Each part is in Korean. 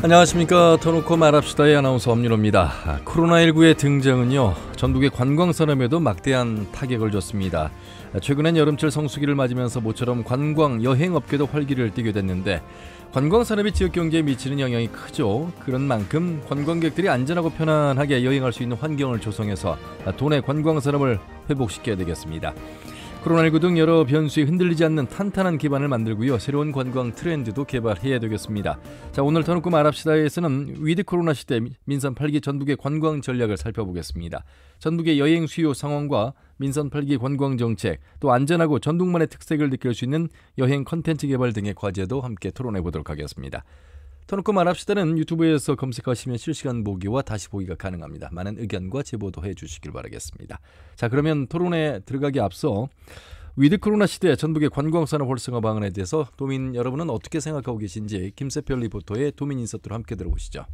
안녕하십니까. 터놓고 말합시다의 아나운서 엄윤호입니다. 코로나19의 등장은요, 전국의 관광산업에도 막대한 타격을 줬습니다. 최근엔 여름철 성수기를 맞으면서 모처럼 관광, 여행업계도 활기를 띠게 됐는데 관광산업이 지역경제에 미치는 영향이 크죠. 그런 만큼 관광객들이 안전하고 편안하게 여행할 수 있는 환경을 조성해서 도내 관광산업을 회복시켜야 되겠습니다. 코로나19 등 여러 변수에 흔들리지 않는 탄탄한 기반을 만들고요. 새로운 관광 트렌드도 개발해야 되겠습니다. 자, 오늘 터놓고 말합시다에서는 위드 코로나 시대 민선 8기 전북의 관광 전략을 살펴보겠습니다. 전북의 여행 수요 상황과 민선 8기 관광 정책, 또 안전하고 전북만의 특색을 느낄 수 있는 여행 콘텐츠 개발 등의 과제도 함께 토론해 보도록 하겠습니다. 터놓고 말합시다는 유튜브에서 검색하시면 실시간 보기와 다시 보기가 가능합니다. 많은 의견과 제보도 해주시길 바라겠습니다. 자, 그러면 토론에 들어가기 앞서 위드 코로나 시대 전북의 관광산업 활성화 방안에 대해서 도민 여러분은 어떻게 생각하고 계신지 김세별 리포터의 도민 인서트로 함께 들어보시죠.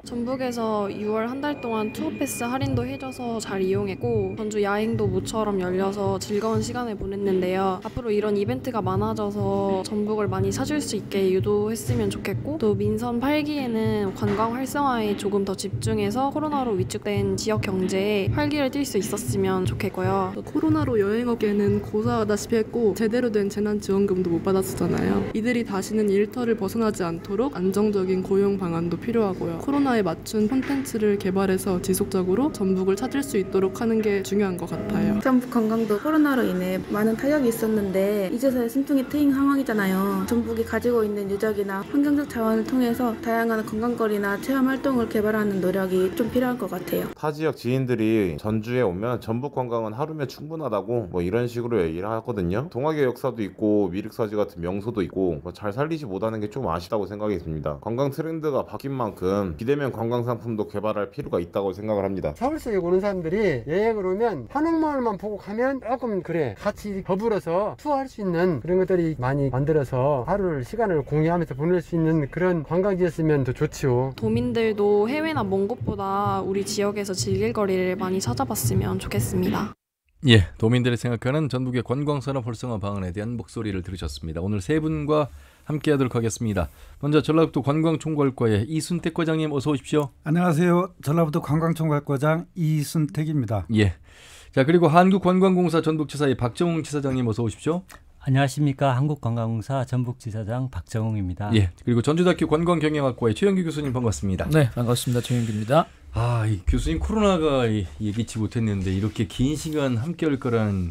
전북에서 6월 한 달 동안 투어패스 할인도 해줘서 잘 이용했고, 전주 야행도 모처럼 열려서 즐거운 시간을 보냈는데요. 앞으로 이런 이벤트가 많아져서 전북을 많이 찾을 수 있게 유도했으면 좋겠고, 또 민선 8기에는 관광 활성화에 조금 더 집중해서 코로나로 위축된 지역 경제에 활기를 띨 수 있었으면 좋겠고요. 코로나로 여행업계는 고사하다시피 했고 제대로 된 재난지원금도 못 받았었잖아요. 이들이 다시는 일터를 벗어나지 않도록 안정적인 고용 방안도 필요하고요. 코로나에 맞춘 콘텐츠를 개발해서 지속적으로 전북을 찾을 수 있도록 하는 게 중요한 것 같아요. 전북 관광도 코로나로 인해 많은 타격이 있었는데 이제서야 숨통이 트인 상황이잖아요. 전북이 가지고 있는 유적이나 환경적 자원을 통해서 다양한 관광거리나 체험 활동을 개발하는 노력이 좀 필요할 것 같아요. 타 지역 지인들이 전주에 오면 전북 관광은 하루면 충분하다고 이런 식으로 얘기를 하거든요. 동학의 역사도 있고 미륵사지 같은 명소도 있고 잘 살리지 못하는 게 좀 아쉽다고 생각이 듭니다. 관광 트렌드가 바뀐 만큼 비대면 관광 상품도 개발할 필요가 있다고 생각을 합니다. 서울시에 오는 사람들이 여행을 오면 한옥마을만 보고 가면 조금 같이 더불어서 투어할 수 있는 그런 것들이 많이 만들어서 하루를 시간을 공유하면서 보낼 수 있는 그런 관광지였으면 더 좋지요. 도민들도 해외나 먼 곳보다 우리 지역에서 즐길 거리를 많이 찾아봤으면 좋겠습니다. 예, 도민들이 생각하는 전북의 관광산업 활성화 방안에 대한 목소리를 들으셨습니다. 오늘 세 분과 함께 하도록 하겠습니다. 먼저 전라북도 관광총괄과의 이순택 과장님 어서 오십시오. 안녕하세요. 전라북도 관광총괄과장 이순택입니다. 예. 자, 그리고 한국관광공사 전북지사의 박정웅 지사장님 어서 오십시오. 안녕하십니까. 한국관광공사 전북지사장 박정웅입니다. 예. 그리고 전주대학교 관광경영학과의 최영규 교수님 반갑습니다. 네, 반갑습니다. 최영규입니다. 이 교수님 코로나가 예기치 못했는데 이렇게 긴 시간 함께할 거라는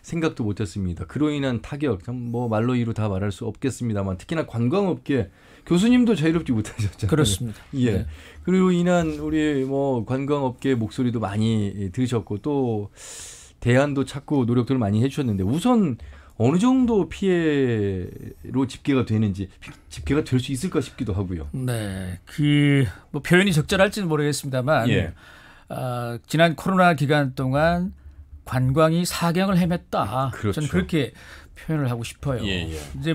생각도 못했습니다. 그로 인한 타격, 참 말로 이루 다 말할 수 없겠습니다만 특히나 관광업계 교수님도 자유롭지 못하셨잖아요. 그렇습니다. 예. 네. 그리고 인한 우리 관광업계 목소리도 많이 들으셨고 또 대안도 찾고 노력들을 많이 해주셨는데 우선 어느 정도 피해로 집계가 되는지 집계가 될 수 있을까 싶기도 하고요. 네, 표현이 적절할지는 모르겠습니다만 예. 지난 코로나 기간 동안 관광이 사경을 헤맸다. 그렇죠. 저는 그렇게 표현을 하고 싶어요. 예. 이제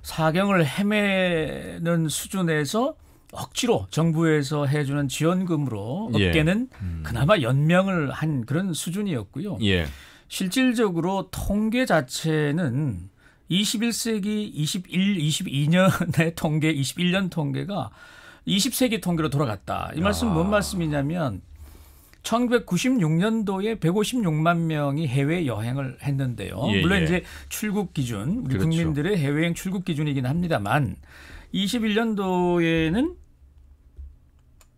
사경을 헤매는 수준에서 억지로 정부에서 해주는 지원금으로 업계는 그나마 연명을 한 그런 수준이었고요. 예. 실질적으로 통계 자체는 21세기 22년의 통계, 21년 통계가 20세기 통계로 돌아갔다. 이 말씀은 뭔 말씀이냐면 1996년도에 156만 명이 해외 여행을 했는데요. 물론 이제 출국 기준, 우리 그렇죠. 국민들의 해외여행 출국 기준이긴 합니다만 21년도에는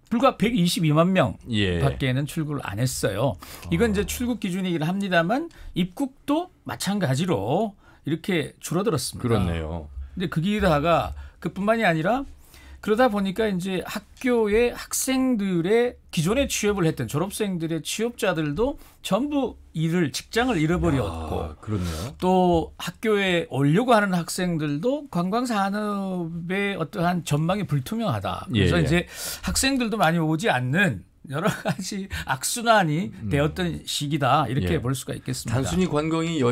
불과 122만 명 밖에는 출국을 안 했어요. 이건 이제 출국 기준이긴 합니다만 입국도 마찬가지로 이렇게 줄어들었습니다. 그렇네요. 근데 거기다가 그뿐만이 아니라 그러다 보니까 이제 학교의 학생들의 기존에 취업을 했던 졸업생들의 취업자들도 전부 직장을 잃어버렸고 그렇네요. 또 학교에 오려고 하는 학생들도 관광산업의 어떠한 전망이 불투명하다. 그래서 이제 학생들도 많이 오지 않는 여러 가지 악순환이 되었던 시기다. 이렇게 볼 수가 있겠습니다. 단순히 관광이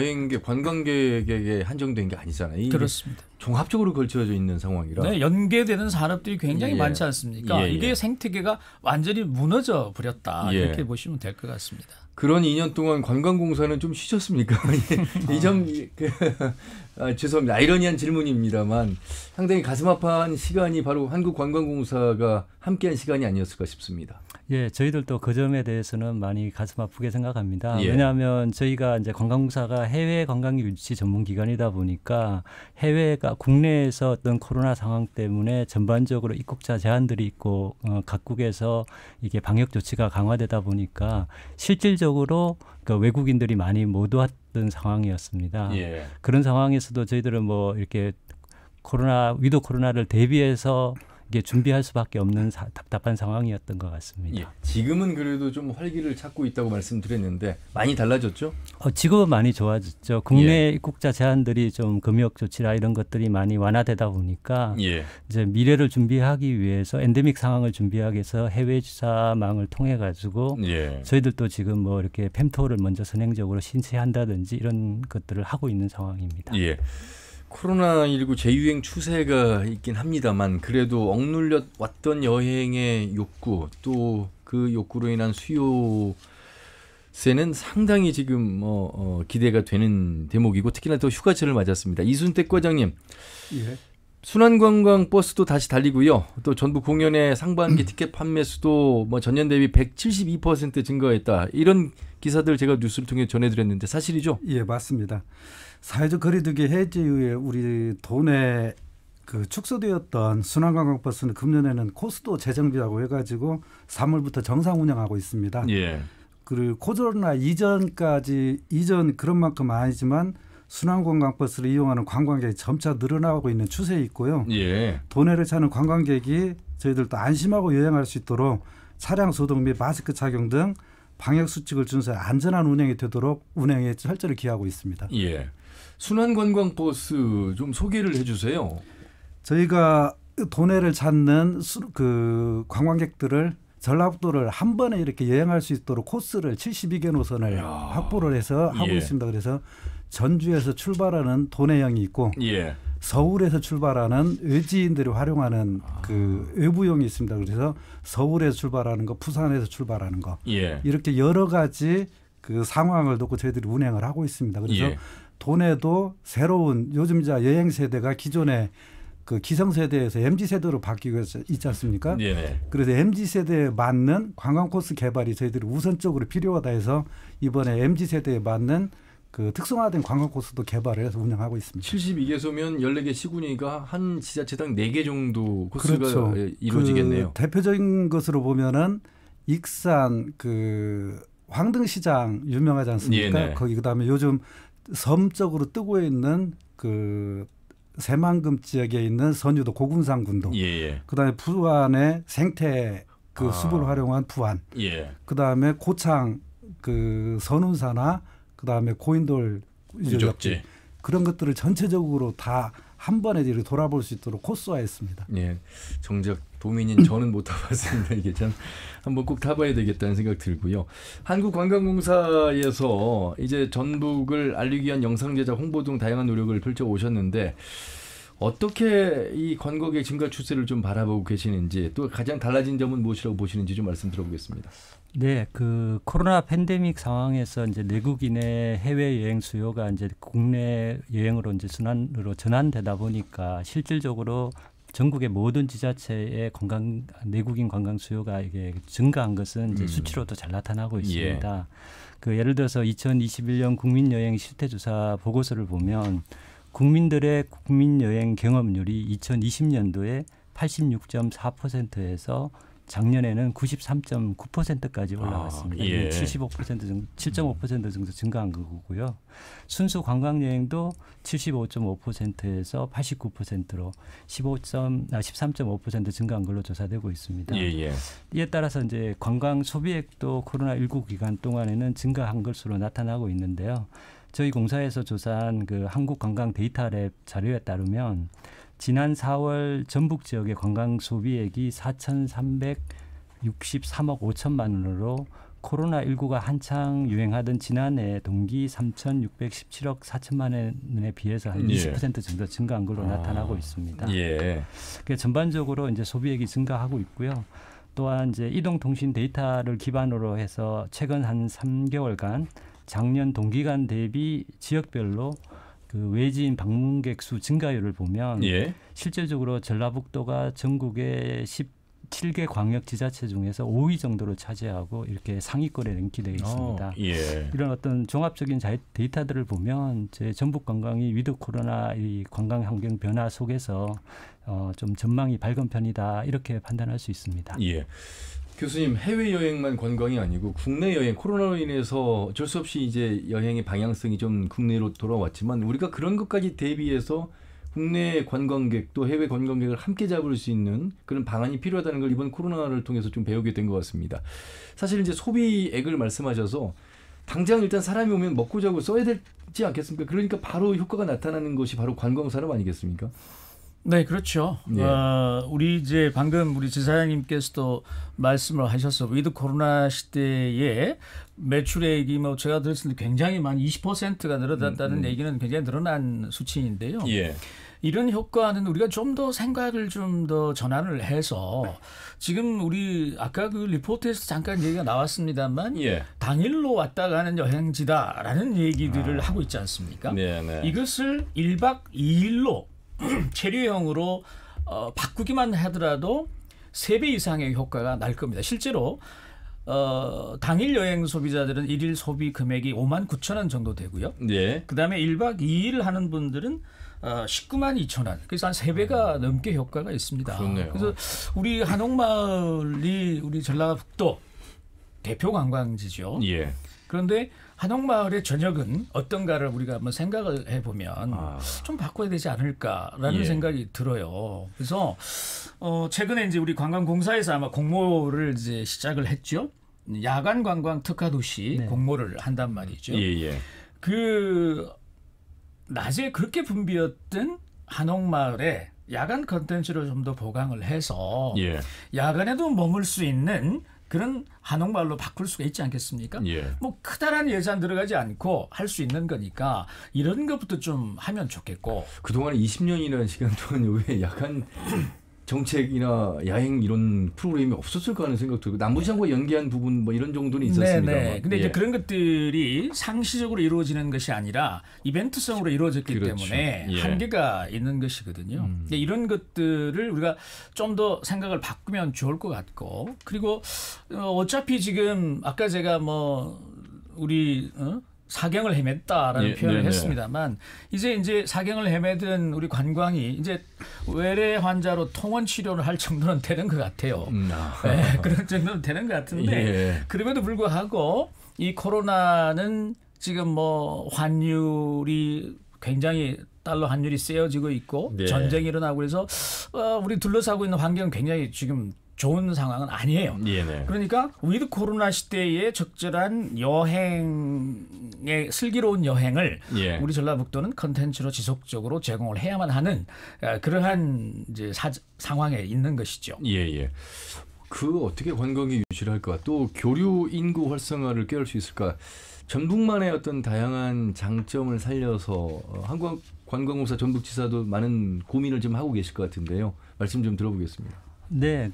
관광객에게 한정된 게 아니잖아요. 그렇습니다. 종합적으로 걸쳐져 있는 상황이라. 네, 연계되는 산업들이 굉장히 많지 않습니까? 이게 생태계가 완전히 무너져 버렸다. 이렇게 보시면 될 것 같습니다. 그런 2년 동안 관광공사는 좀 쉬셨습니까? 죄송합니다. 아이러니한 질문입니다만 상당히 가슴 아파한 시간이 바로 한국관광공사가 함께한 시간이 아니었을까 싶습니다. 예, 저희들도 그 점에 대해서는 많이 가슴 아프게 생각합니다. 예. 왜냐하면 저희가 이제 관광공사가 해외 관광 유치 전문 기관이다 보니까 해외가 국내에서 어떤 코로나 상황 때문에 전반적으로 입국자 제한들이 있고 각국에서 이게 방역 조치가 강화되다 보니까 실질적으로 그 외국인들이 많이 못 왔던 상황이었습니다. 예. 그런 상황에서도 저희들은 뭐 이렇게 위드 코로나를 대비해서 이게 준비할 수밖에 없는 답답한 상황이었던 것 같습니다. 예. 지금은 그래도 좀 활기를 찾고 있다고 말씀드렸는데 많이 달라졌죠? 지금은 많이 좋아졌죠. 국내 입국자 제한들이 좀 검역 조치라 이런 것들이 많이 완화되다 보니까 이제 미래를 준비하기 위해서 엔데믹 상황을 준비하기 위해서 해외 주사망을 통해 가지고 저희들도 지금 뭐 이렇게 팸토를 먼저 선행적으로 신청한다든지 이런 것들을 하고 있는 상황입니다. 예. 코로나19 재유행 추세가 있긴 합니다만 그래도 억눌려 왔던 여행의 욕구 또 그 욕구로 인한 수요세는 상당히 지금 기대가 되는 대목이고 특히나 또 휴가철을 맞았습니다. 이순택 과장님. 예. 순환관광 버스도 다시 달리고요. 또 전북 공연의 상반기 티켓 판매 수도 뭐 전년 대비 172% 증가했다. 이런 기사들 제가 뉴스를 통해 전해드렸는데 사실이죠? 예, 맞습니다. 사회적 거리두기 해제 이후에 우리 도내 그 축소되었던 순환관광버스는 금년에는 코스도 재정비하고 해가지고 3월부터 정상 운영하고 있습니다. 예. 그리고 코로나 이전 그런 만큼 아니지만 순환관광버스를 이용하는 관광객이 점차 늘어나고 있는 추세에 있고요. 예. 도내를 찾는 관광객이 저희들도 안심하고 여행할 수 있도록 차량 소독 및 마스크 착용 등 방역 수칙을 준수해 안전한 운행이 되도록 운행에 철저히 기하고 있습니다. 예. 순환관광버스 좀 소개를 해주세요. 저희가 도내를 찾는 그 관광객들을 전라북도를 한 번에 이렇게 여행할 수 있도록 코스를 72개 노선을 확보를 해서 하고 있습니다. 그래서 전주에서 출발하는 도내형이 있고 서울에서 출발하는 외지인들이 활용하는 그 외부형이 있습니다. 그래서 서울에서 출발하는 거, 부산에서 출발하는 거 이렇게 여러 가지 그 상황을 놓고 저희들이 운행을 하고 있습니다. 그래서 도내도 새로운 요즘 여행 세대가 기존의 그 기성세대에서 MZ세대로 바뀌고 있지 않습니까? 그래서 MZ세대에 맞는 관광 코스 개발이 저희들이 우선적으로 필요하다 해서 이번에 MZ세대에 맞는 그 특성화된 관광 코스도 개발을 해서 운영하고 있습니다. 72개소면 14개 시군이가 한 지자체당 4개 정도 코스가 그렇죠. 이루어지겠네요. 그 대표적인 것으로 보면은 익산 그 황등시장 유명하지 않습니까? 거기 그다음에 요즘 섬적으로 뜨고 있는 그 새만금 지역에 있는 선유도 고군산군도, 그다음에 부안의 생태 그 숲을 활용한 부안, 그다음에 고창 그 선운사나 그다음에 고인돌 유적지 그런 것들을 전체적으로 다 한 번에 이렇게 돌아볼 수 있도록 코스화했습니다. 예, 정작 도민인 저는 못 타봤습니다. 이게 참 한번 꼭 타봐야 되겠다는 생각 들고요. 한국관광공사에서 이제 전북을 알리기 위한 영상 제작, 홍보 등 다양한 노력을 펼쳐 오셨는데 어떻게 이 관광객 증가 추세를 좀 바라보고 계시는지 또 가장 달라진 점은 무엇이라고 보시는지 좀 말씀 들어보겠습니다. 네, 그 코로나 팬데믹 상황에서 이제 내국인의 해외 여행 수요가 이제 국내 여행으로 이제 순환으로 전환되다 보니까 실질적으로 전국의 모든 지자체의 내국인 관광 수요가 이게 증가한 것은 이제 수치로도 잘 나타나고 있습니다. 그 예를 들어서 2021년 국민여행 실태조사 보고서를 보면 국민들의 국민여행 경험률이 2020년도에 86.4%에서 작년에는 93.9%까지 올라갔습니다. 75% 정도, 7.5% 정도 증가한 거고요. 순수 관광여행도 75.5%에서 89%로 13.5% 증가한 걸로 조사되고 있습니다. 이에 따라서 이제 관광 소비액도 코로나19 기간 동안에는 증가한 것으로 나타나고 있는데요. 저희 공사에서 조사한 그 한국관광 데이터랩 자료에 따르면 지난 4월 전북 지역의 관광 소비액이 4,363억 5천만 원으로 코로나19가 한창 유행하던 지난해 동기 3,617억 4천만 원에 비해서 한 20% 정도 증가한 걸로 나타나고 있습니다. 그러니까 전반적으로 이제 소비액이 증가하고 있고요. 또한 이제 이동통신 데이터를 기반으로 해서 최근 한 3개월간 작년 동기간 대비 지역별로 그 외지인 방문객 수 증가율을 보면 예. 실질적으로 전라북도가 전국의 17개 광역지자체 중에서 5위 정도를 차지하고 이렇게 상위권에 랭크되어 있습니다. 예. 이런 어떤 종합적인 데이터들을 보면 제 전북 관광이 위드 코로나 이 관광 환경 변화 속에서 좀 전망이 밝은 편이다 이렇게 판단할 수 있습니다. 예. 교수님, 해외 여행만 관광이 아니고 국내 여행, 코로나로 인해서 어쩔 수 없이 이제 여행의 방향성이 좀 국내로 돌아왔지만 우리가 그런 것까지 대비해서 국내 관광객 또 해외 관광객을 함께 잡을 수 있는 그런 방안이 필요하다는 걸 이번 코로나를 통해서 좀 배우게 된 것 같습니다. 사실 이제 소비액을 말씀하셔서 당장 일단 사람이 오면 먹고 자고 써야 되지 않겠습니까? 그러니까 바로 효과가 나타나는 것이 바로 관광산업 아니겠습니까? 네, 그렇죠. 예. 우리 이제 방금 우리 지사장님께서도 말씀을 하셔서 위드 코로나 시대에 매출액이 뭐 제가 들었을 때 굉장히 많이 20%가 늘어났다는 얘기는 굉장히 늘어난 수치인데요. 예. 이런 효과는 우리가 좀 더 생각을 좀 더 전환을 해서 지금 우리 아까 그 리포트에서 잠깐 얘기가 나왔습니다만 예. 당일로 왔다 가는 여행지다라는 얘기들을 하고 있지 않습니까? 네. 이것을 1박 2일로 체류형으로 바꾸기만 하더라도 3배 이상의 효과가 날 겁니다. 실제로 당일 여행 소비자들은 1일 소비 금액이 59,000원 정도 되고요. 예. 그다음에 1박 2일 하는 분들은 192,000원. 그래서 한 3배가 넘게 효과가 있습니다. 그렇네요. 그래서 우리 한옥마을이 우리 전라북도 대표 관광지죠. 예. 그런데 한옥마을의 저녁은 어떤가를 우리가 한번 생각을 해보면 좀 바꿔야 되지 않을까라는 예. 생각이 들어요. 그래서 최근에 이제 우리 관광공사에서 아마 공모를 이제 시작을 했죠. 야간 관광 특화 도시 네. 공모를 한단 말이죠. 예. 그 낮에 그렇게 붐비었던 한옥마을에 야간 컨텐츠를 좀 더 보강을 해서 예. 야간에도 머물 수 있는 그런 한옥마을로 바꿀 수가 있지 않겠습니까? 예. 뭐 크다란 예산 들어가지 않고 할 수 있는 거니까 이런 것부터 좀 하면 좋겠고. 그동안 20년이라는 시간 동안 왜 야간 정책이나 야행 이런 프로그램이 없었을까 하는 생각 들고 남부시장과 연계한 부분 뭐 이런 정도는 있었습니다만. 네. 근데 이제 그런 것들이 상시적으로 이루어지는 것이 아니라 이벤트성으로 이루어졌기 그렇죠. 때문에 예. 한계가 있는 것이거든요. 근데 이런 것들을 우리가 좀 더 생각을 바꾸면 좋을 것 같고, 그리고 어차피 지금 아까 제가 뭐 우리 사경을 헤맸다라는 예, 표현을 네네. 했습니다만 이제 사경을 헤매던 우리 관광이 이제 외래 환자로 통원 치료를 할 정도는 되는 것 같아요. 네, 그런 정도는 되는 것 같은데 예. 그럼에도 불구하고 이 코로나는 지금 뭐 환율이 굉장히 달러 환율이 세어지고 있고 네. 전쟁이 일어나고 그래서 우리 둘러싸고 있는 환경은 굉장히 지금 좋은 상황은 아니에요. 예. 그러니까 위드 코로나 시대에 적절한 여행의 슬기로운 여행을 예. 우리 전라북도는 컨텐츠로 지속적으로 제공을 해야만 하는 그러한 이제 상황에 있는 것이죠. 예. 그 어떻게 관광이 유지를 할까? 또 교류 인구 활성화를 꾀할 수 있을까? 전북만의 어떤 다양한 장점을 살려서 관광공사 전북지사도 많은 고민을 좀 하고 계실 것 같은데요. 말씀 좀 들어보겠습니다. 네,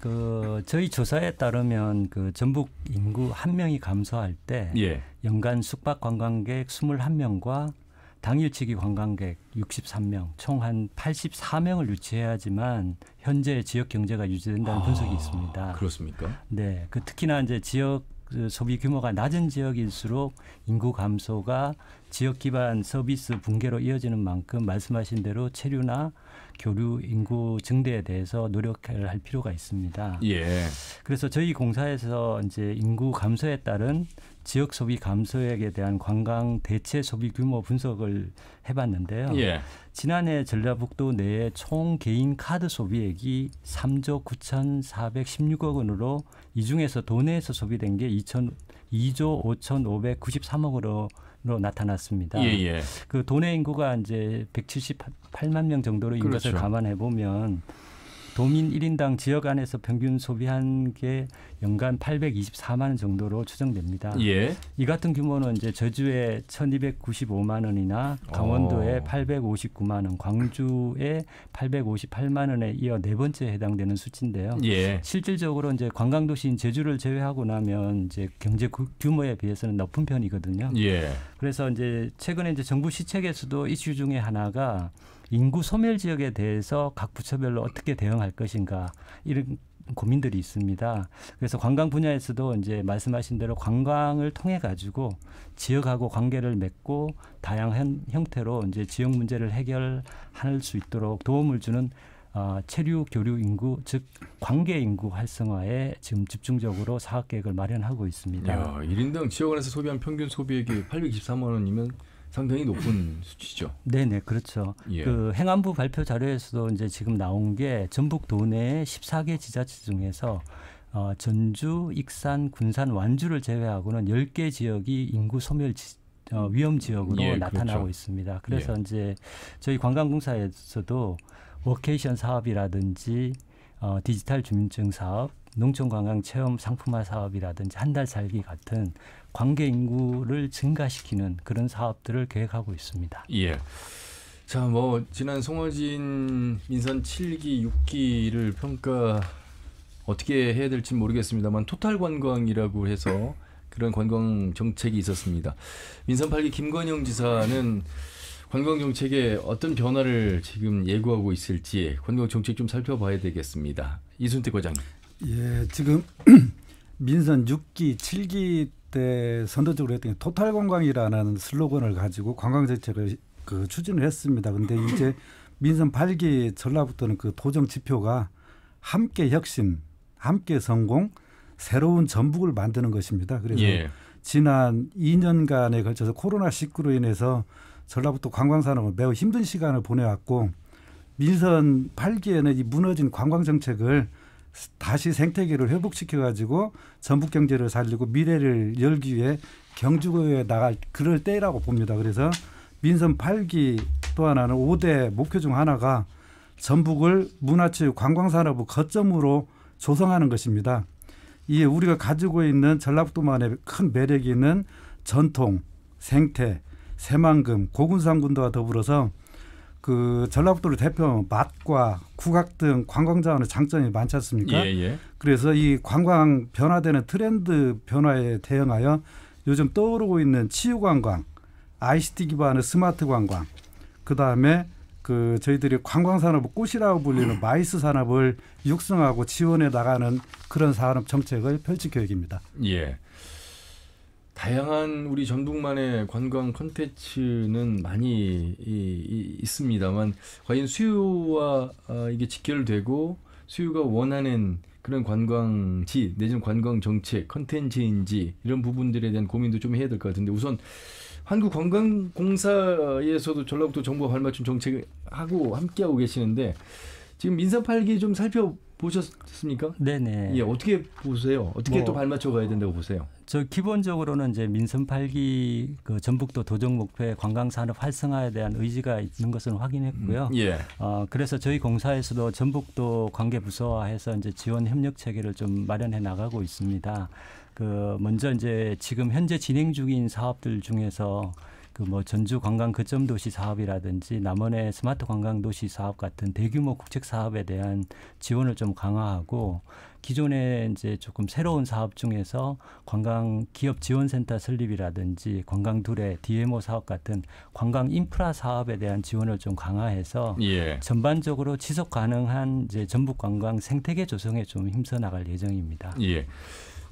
저희 조사에 따르면 전북 인구 1명이 감소할 때 예. 연간 숙박 관광객 21명과 당일치기 관광객 63명, 총 한 84명을 유치해야지만 현재 지역 경제가 유지된다는 분석이 있습니다. 그렇습니까? 네, 특히나 이제 지역 소비 규모가 낮은 지역일수록 인구 감소가 지역 기반 서비스 붕괴로 이어지는 만큼 말씀하신 대로 체류나 교류 인구 증대에 대해서 노력을 할 필요가 있습니다. 예. 그래서 저희 공사에서 이제 인구 감소에 따른 지역 소비 감소액에 대한 관광 대체 소비 규모 분석을 해봤는데요. 예. 지난해 전라북도 내에 총 개인 카드 소비액이 3조 9,416억 원으로 이 중에서 도내에서 소비된 게 2조 5,593억으로 나타났습니다. 예. 도내 인구가 이제 178만 명 정도로 인 그렇죠. 것을 감안해 보면 도민 1인당 지역 안에서 평균 소비한 게 연간 824만 원 정도로 추정됩니다. 예. 이 같은 규모는 이제 제주에 1,295만 원이나 강원도에 859만 원, 광주에 858만 원에 이어 네 번째에 해당되는 수치인데요. 예. 실질적으로 이제 관광도시인 제주를 제외하고 나면 이제 경제 규모에 비해서는 높은 편이거든요. 예. 그래서 이제 최근에 이제 정부 시책에서도 이슈 중에 하나가 인구 소멸 지역에 대해서 각 부처별로 어떻게 대응할 것인가 이런 고민들이 있습니다. 그래서 관광 분야에서도 이제 말씀하신 대로 관광을 통해 가지고 지역하고 관계를 맺고 다양한 형태로 이제 지역 문제를 해결할 수 있도록 도움을 주는 체류 교류 인구, 즉 관계 인구 활성화에 지금 집중적으로 사업 계획을 마련하고 있습니다. 야, 1인당 지역 안에서 소비한 평균 소비액이 823만 원이면 상당히 높은 수치죠. 네네, 그렇죠. 예. 그 행안부 발표 자료에서도 이제 지금 나온 게 전북 도내 14개 지자체 중에서 전주, 익산, 군산, 완주를 제외하고는 10개 지역이 인구 소멸 위험 지역으로 예, 나타나고 그렇죠. 있습니다. 그래서 이제 저희 관광공사에서도 워케이션 사업이라든지 디지털 주민증 사업, 농촌관광 체험 상품화 사업이라든지 한 달 살기 같은 관계 인구를 증가시키는 그런 사업들을 계획하고 있습니다. 예. 자, 뭐 지난 송어진 민선 7기, 6기를 평가 어떻게 해야 될지 모르겠습니다만 토탈 관광이라고 해서 그런 관광 정책이 있었습니다. 민선 8기 김건영 지사는 관광 정책에 어떤 변화를 지금 예고하고 있을지 관광 정책 좀 살펴봐야 되겠습니다. 이순택 과장님. 예, 지금 민선 6기, 7기 때 선도적으로 했던 게 토탈 관광이라는 슬로건을 가지고 관광 정책을 추진을 했습니다. 그런데 이제 민선 8기 전라북도는 그 도정 지표가 함께 혁신, 함께 성공, 새로운 전북을 만드는 것입니다. 그래서 예. 지난 2년간에 걸쳐서 코로나19로 인해서 전라북도 관광산업은 매우 힘든 시간을 보내왔고 민선 8기에는 이 무너진 관광 정책을 다시 생태계를 회복시켜가지고 전북 경제를 살리고 미래를 열기 위해 경주에 나갈 그럴 때라고 봅니다. 그래서 민선 8기 또 하나는 5대 목표 중 하나가 전북을 문화체육 관광산업의 거점으로 조성하는 것입니다. 이에 우리가 가지고 있는 전라북도만의 큰 매력이 있는 전통, 생태, 새만금, 고군산군도와 더불어서 그 전라북도를 대표하는 맛과 국악 등 관광 자원의 장점이 많지 않습니까? 예, 예. 그래서 이 관광 변화되는 트렌드 변화에 대응하여 요즘 떠오르고 있는 치유관광, ICT 기반의 스마트 관광, 그다음에 그 저희들이 관광 산업의 꽃이라고 불리는 마이스 산업을 육성하고 지원해 나가는 그런 산업 정책을 펼칠 계획입니다. 예. 다양한 우리 전북만의 관광 콘텐츠는 많이 있습니다만 과연 수요와 이게 직결되고 수요가 원하는 그런 관광지 내지는 관광 정책 콘텐츠인지 이런 부분들에 대한 고민도 좀 해야 될 것 같은데 우선 한국관광공사에서도 전라북도 정부와 발맞춘 정책을 하고 함께하고 계시는데 지금 민선 8기 좀 살펴보셨습니까? 네네. 예, 어떻게 보세요? 어떻게 또 발맞춰 가야 된다고 보세요? 저 기본적으로는 이제 민선 8기 그 전북도 도정 목표의 관광 산업 활성화에 대한 의지가 있는 것을 확인했고요. 예. 그래서 저희 공사에서도 전북도 관계 부서와 해서 이제 지원 협력 체계를 좀 마련해 나가고 있습니다. 그 먼저 이제 지금 현재 진행 중인 사업들 중에서 그 뭐 전주 관광 거점 도시 사업이라든지 남원의 스마트 관광 도시 사업 같은 대규모 국책 사업에 대한 지원을 좀 강화하고 기존에 이제 조금 새로운 사업 중에서 관광 기업 지원센터 설립이라든지 관광 두레, DMO 사업 같은 관광 인프라 사업에 대한 지원을 좀 강화해서 예. 전반적으로 지속 가능한 이제 전북 관광 생태계 조성에 좀 힘써 나갈 예정입니다. 예.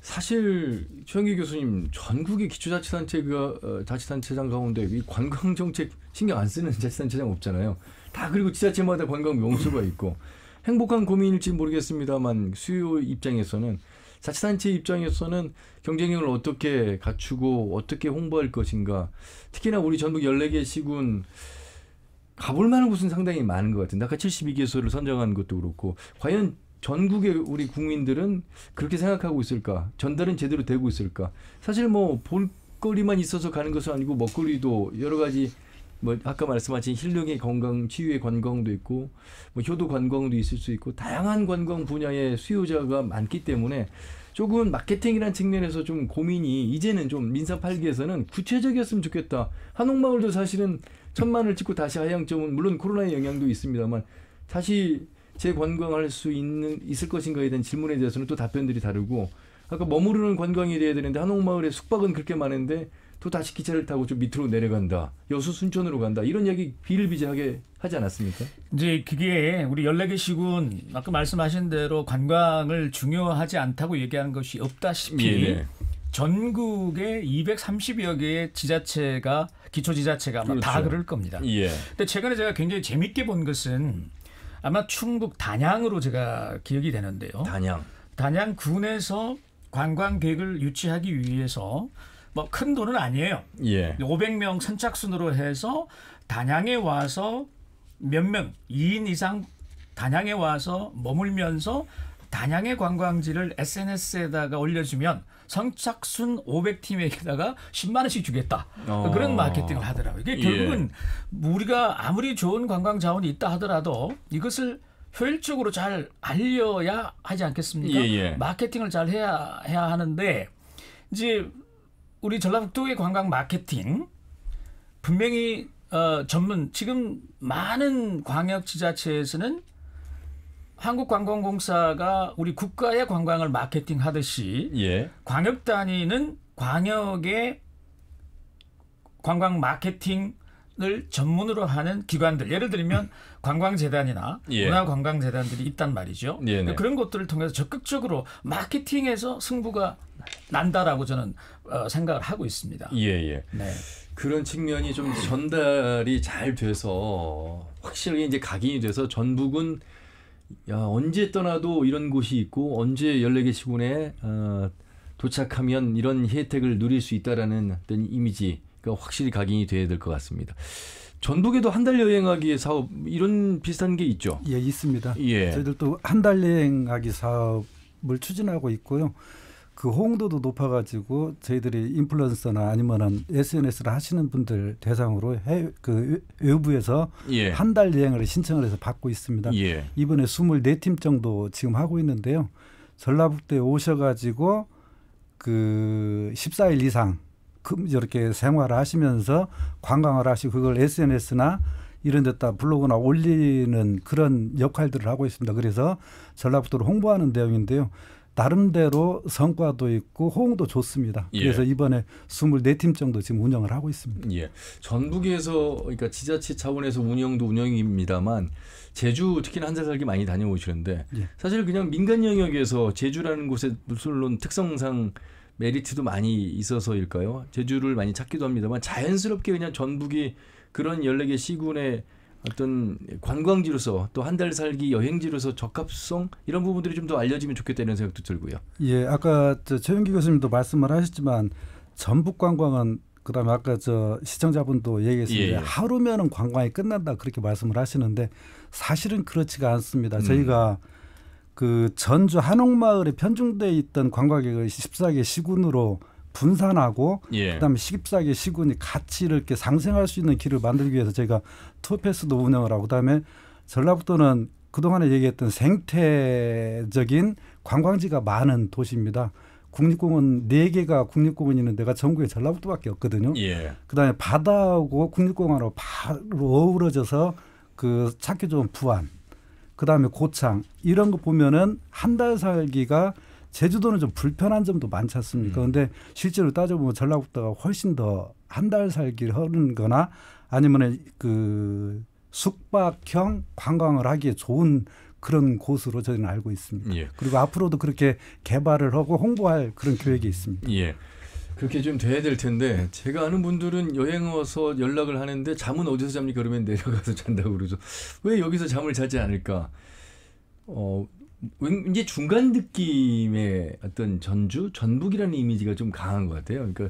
사실 최영기 교수님 전국의 기초자치단체가 자치단체장 가운데 이 관광 정책 신경 안 쓰는 자치단체장 없잖아요. 다 그리고 지자체마다 관광 명소가 있고 행복한 고민일지 모르겠습니다만 수요 입장에서는 자치단체 입장에서는 경쟁력을 어떻게 갖추고 어떻게 홍보할 것인가. 특히나 우리 전북 14개 시군 가볼 만한 곳은 상당히 많은 것 같은데 아까 72개소를 선정한 것도 그렇고 과연 전국의 우리 국민들은 그렇게 생각하고 있을까? 전달은 제대로 되고 있을까? 사실 뭐 볼거리만 있어서 가는 것은 아니고 먹거리도 여러 가지 뭐 아까 말씀하신 힐링의 관광, 치유의 관광도 있고 뭐 효도 관광도 있을 수 있고 다양한 관광 분야의 수요자가 많기 때문에 조금 마케팅이라는 측면에서 좀 고민이 이제는 좀 민사 8기에서는 구체적이었으면 좋겠다. 한옥마을도 사실은 1000만을 찍고 다시 하향점은 물론 코로나의 영향도 있습니다만 다시 재관광할 수 있을 것인가에 대한 질문에 대해서는 또 답변들이 다르고 아까 머무르는 관광이 돼야 되는데 한옥마을에 숙박은 그렇게 많은데 또 다시 기차를 타고 좀 밑으로 내려간다. 여수 순천으로 간다. 이런 얘기 비일비재하게 하지 않았습니까? 이제 그게 우리 14개 시군 아까 말씀하신 대로 관광을 중요하지 않다고 얘기하는 것이 없다시피 네네. 전국에 230여 개의 지자체가 기초지자체가 아마 다 그렇죠. 그럴 겁니다. 예. 근데 최근에 제가 굉장히 재밌게 본 것은 아마 충북 단양으로 제가 기억이 되는데요. 단양군에서 관광객을 유치하기 위해서 뭐 큰 돈은 아니에요. 예. 500명 선착순으로 해서 단양에 와서 몇 명, 2인 이상 단양에 와서 머물면서 단양의 관광지를 SNS에다가 올려주면 선착순 500팀에게다가 10만 원씩 주겠다. 그런 마케팅을 하더라고요. 이게 결국은 우리가 아무리 좋은 관광 자원이 있다 하더라도 이것을 효율적으로 잘 알려야 하지 않겠습니까? 마케팅을 잘 해야 하는데 이제 우리 전라북도의 관광 마케팅 분명히 지금 많은 광역 지자체에서는 한국관광공사가 우리 국가의 관광을 마케팅하듯이 광역 단위는 광역의 관광 마케팅을 전문으로 하는 기관들 예를 들면 관광재단이나 문화관광재단들이 있단 말이죠. 그런 것들을 통해서 적극적으로 마케팅에서 승부가 난다라고 저는 생각을 하고 있습니다. 네. 그런 측면이 좀 전달이 잘 돼서 확실하게 이제 각인이 돼서 전북은 언제 떠나도 이런 곳이 있고 언제 14개 시군에 도착하면 이런 혜택을 누릴 수 있다라는 어떤 이미지가 확실히 각인이 돼야 될 것 같습니다. 전북에도 한 달 여행하기 사업 이런 비슷한 게 있죠? 예, 있습니다. 저희들도 한 달 여행하기 사업을 추진하고 있고요. 그 호응도도 높아가지고 저희들이 인플루언서나 아니면은 SNS를 하시는 분들 대상으로 외부에서 한 달 여행을 신청을 해서 받고 있습니다. 이번에 24팀 정도 지금 하고 있는데요. 전라북도에 오셔가지고 그 14일 이상 이렇게 생활을 하시면서 관광을 하시고 그걸 SNS나 이런 데다 블로그나 올리는 그런 역할들을 하고 있습니다. 그래서 전라북도를 홍보하는 내용인데요. 나름대로 성과도 있고 호응도 좋습니다. 그래서 이번에 24팀 정도 지금 운영을 하고 있습니다. 전북에서 그러니까 지자체 차원에서 운영입니다만 제주 특히나 한 달 살기 많이 다녀오시는데 사실 그냥 민간 영역에서 제주라는 곳에 물론 특성상 메리트도 많이 있어서일까요? 제주를 많이 찾기도 합니다만 자연스럽게 그냥 전북이 그런 14개 시군의 어떤 관광지로서 또 한 달 살기 여행지로서 적합성 이런 부분들이 좀 더 알려지면 좋겠다는 생각도 들고요. 아까 최윤기 교수님도 말씀을 하셨지만 전북 관광은 그다음에 아까 시청자분도 얘기했습니다. 하루면은 관광이 끝난다 그렇게 말씀을 하시는데 사실은 그렇지가 않습니다. 저희가 그 전주 한옥마을에 편중돼 있던 관광객을 14개 시군으로 분산하고 그다음에 14개 시군이 같이 이렇게 상생할 수 있는 길을 만들기 위해서 저희가 투어패스도 운영을 하고 그다음에 전라북도는 그동안에 얘기했던 생태적인 관광지가 많은 도시입니다. 국립공원 4개가 국립공원이 있는 데가 전국에 전라북도밖에 없거든요. 그다음에 바다하고 국립공원하고 바로 어우러져서 그 찾기 좋은 부안 그다음에 고창 이런 거 보면은 한 달 살기가 제주도는 좀 불편한 점도 많지 않습니까? 그런데 실제로 따져보면 전라북도가 훨씬 더 한 달 살기를 하는 거나 아니면 그 숙박형 관광을 하기에 좋은 그런 곳으로 저희는 알고 있습니다. 그리고 앞으로도 그렇게 개발을 하고 홍보할 그런 계획이 있습니다. 그렇게 좀 돼야 될 텐데 제가 아는 분들은 여행 와서 연락을 하는데 잠은 어디서 잡니까? 그러면 내려가서 잔다고 그러죠. 왜 여기서 잠을 자지 않을까? 이제 중간 느낌의 어떤 전북이라는 이미지가 좀 강한 것 같아요. 그러니까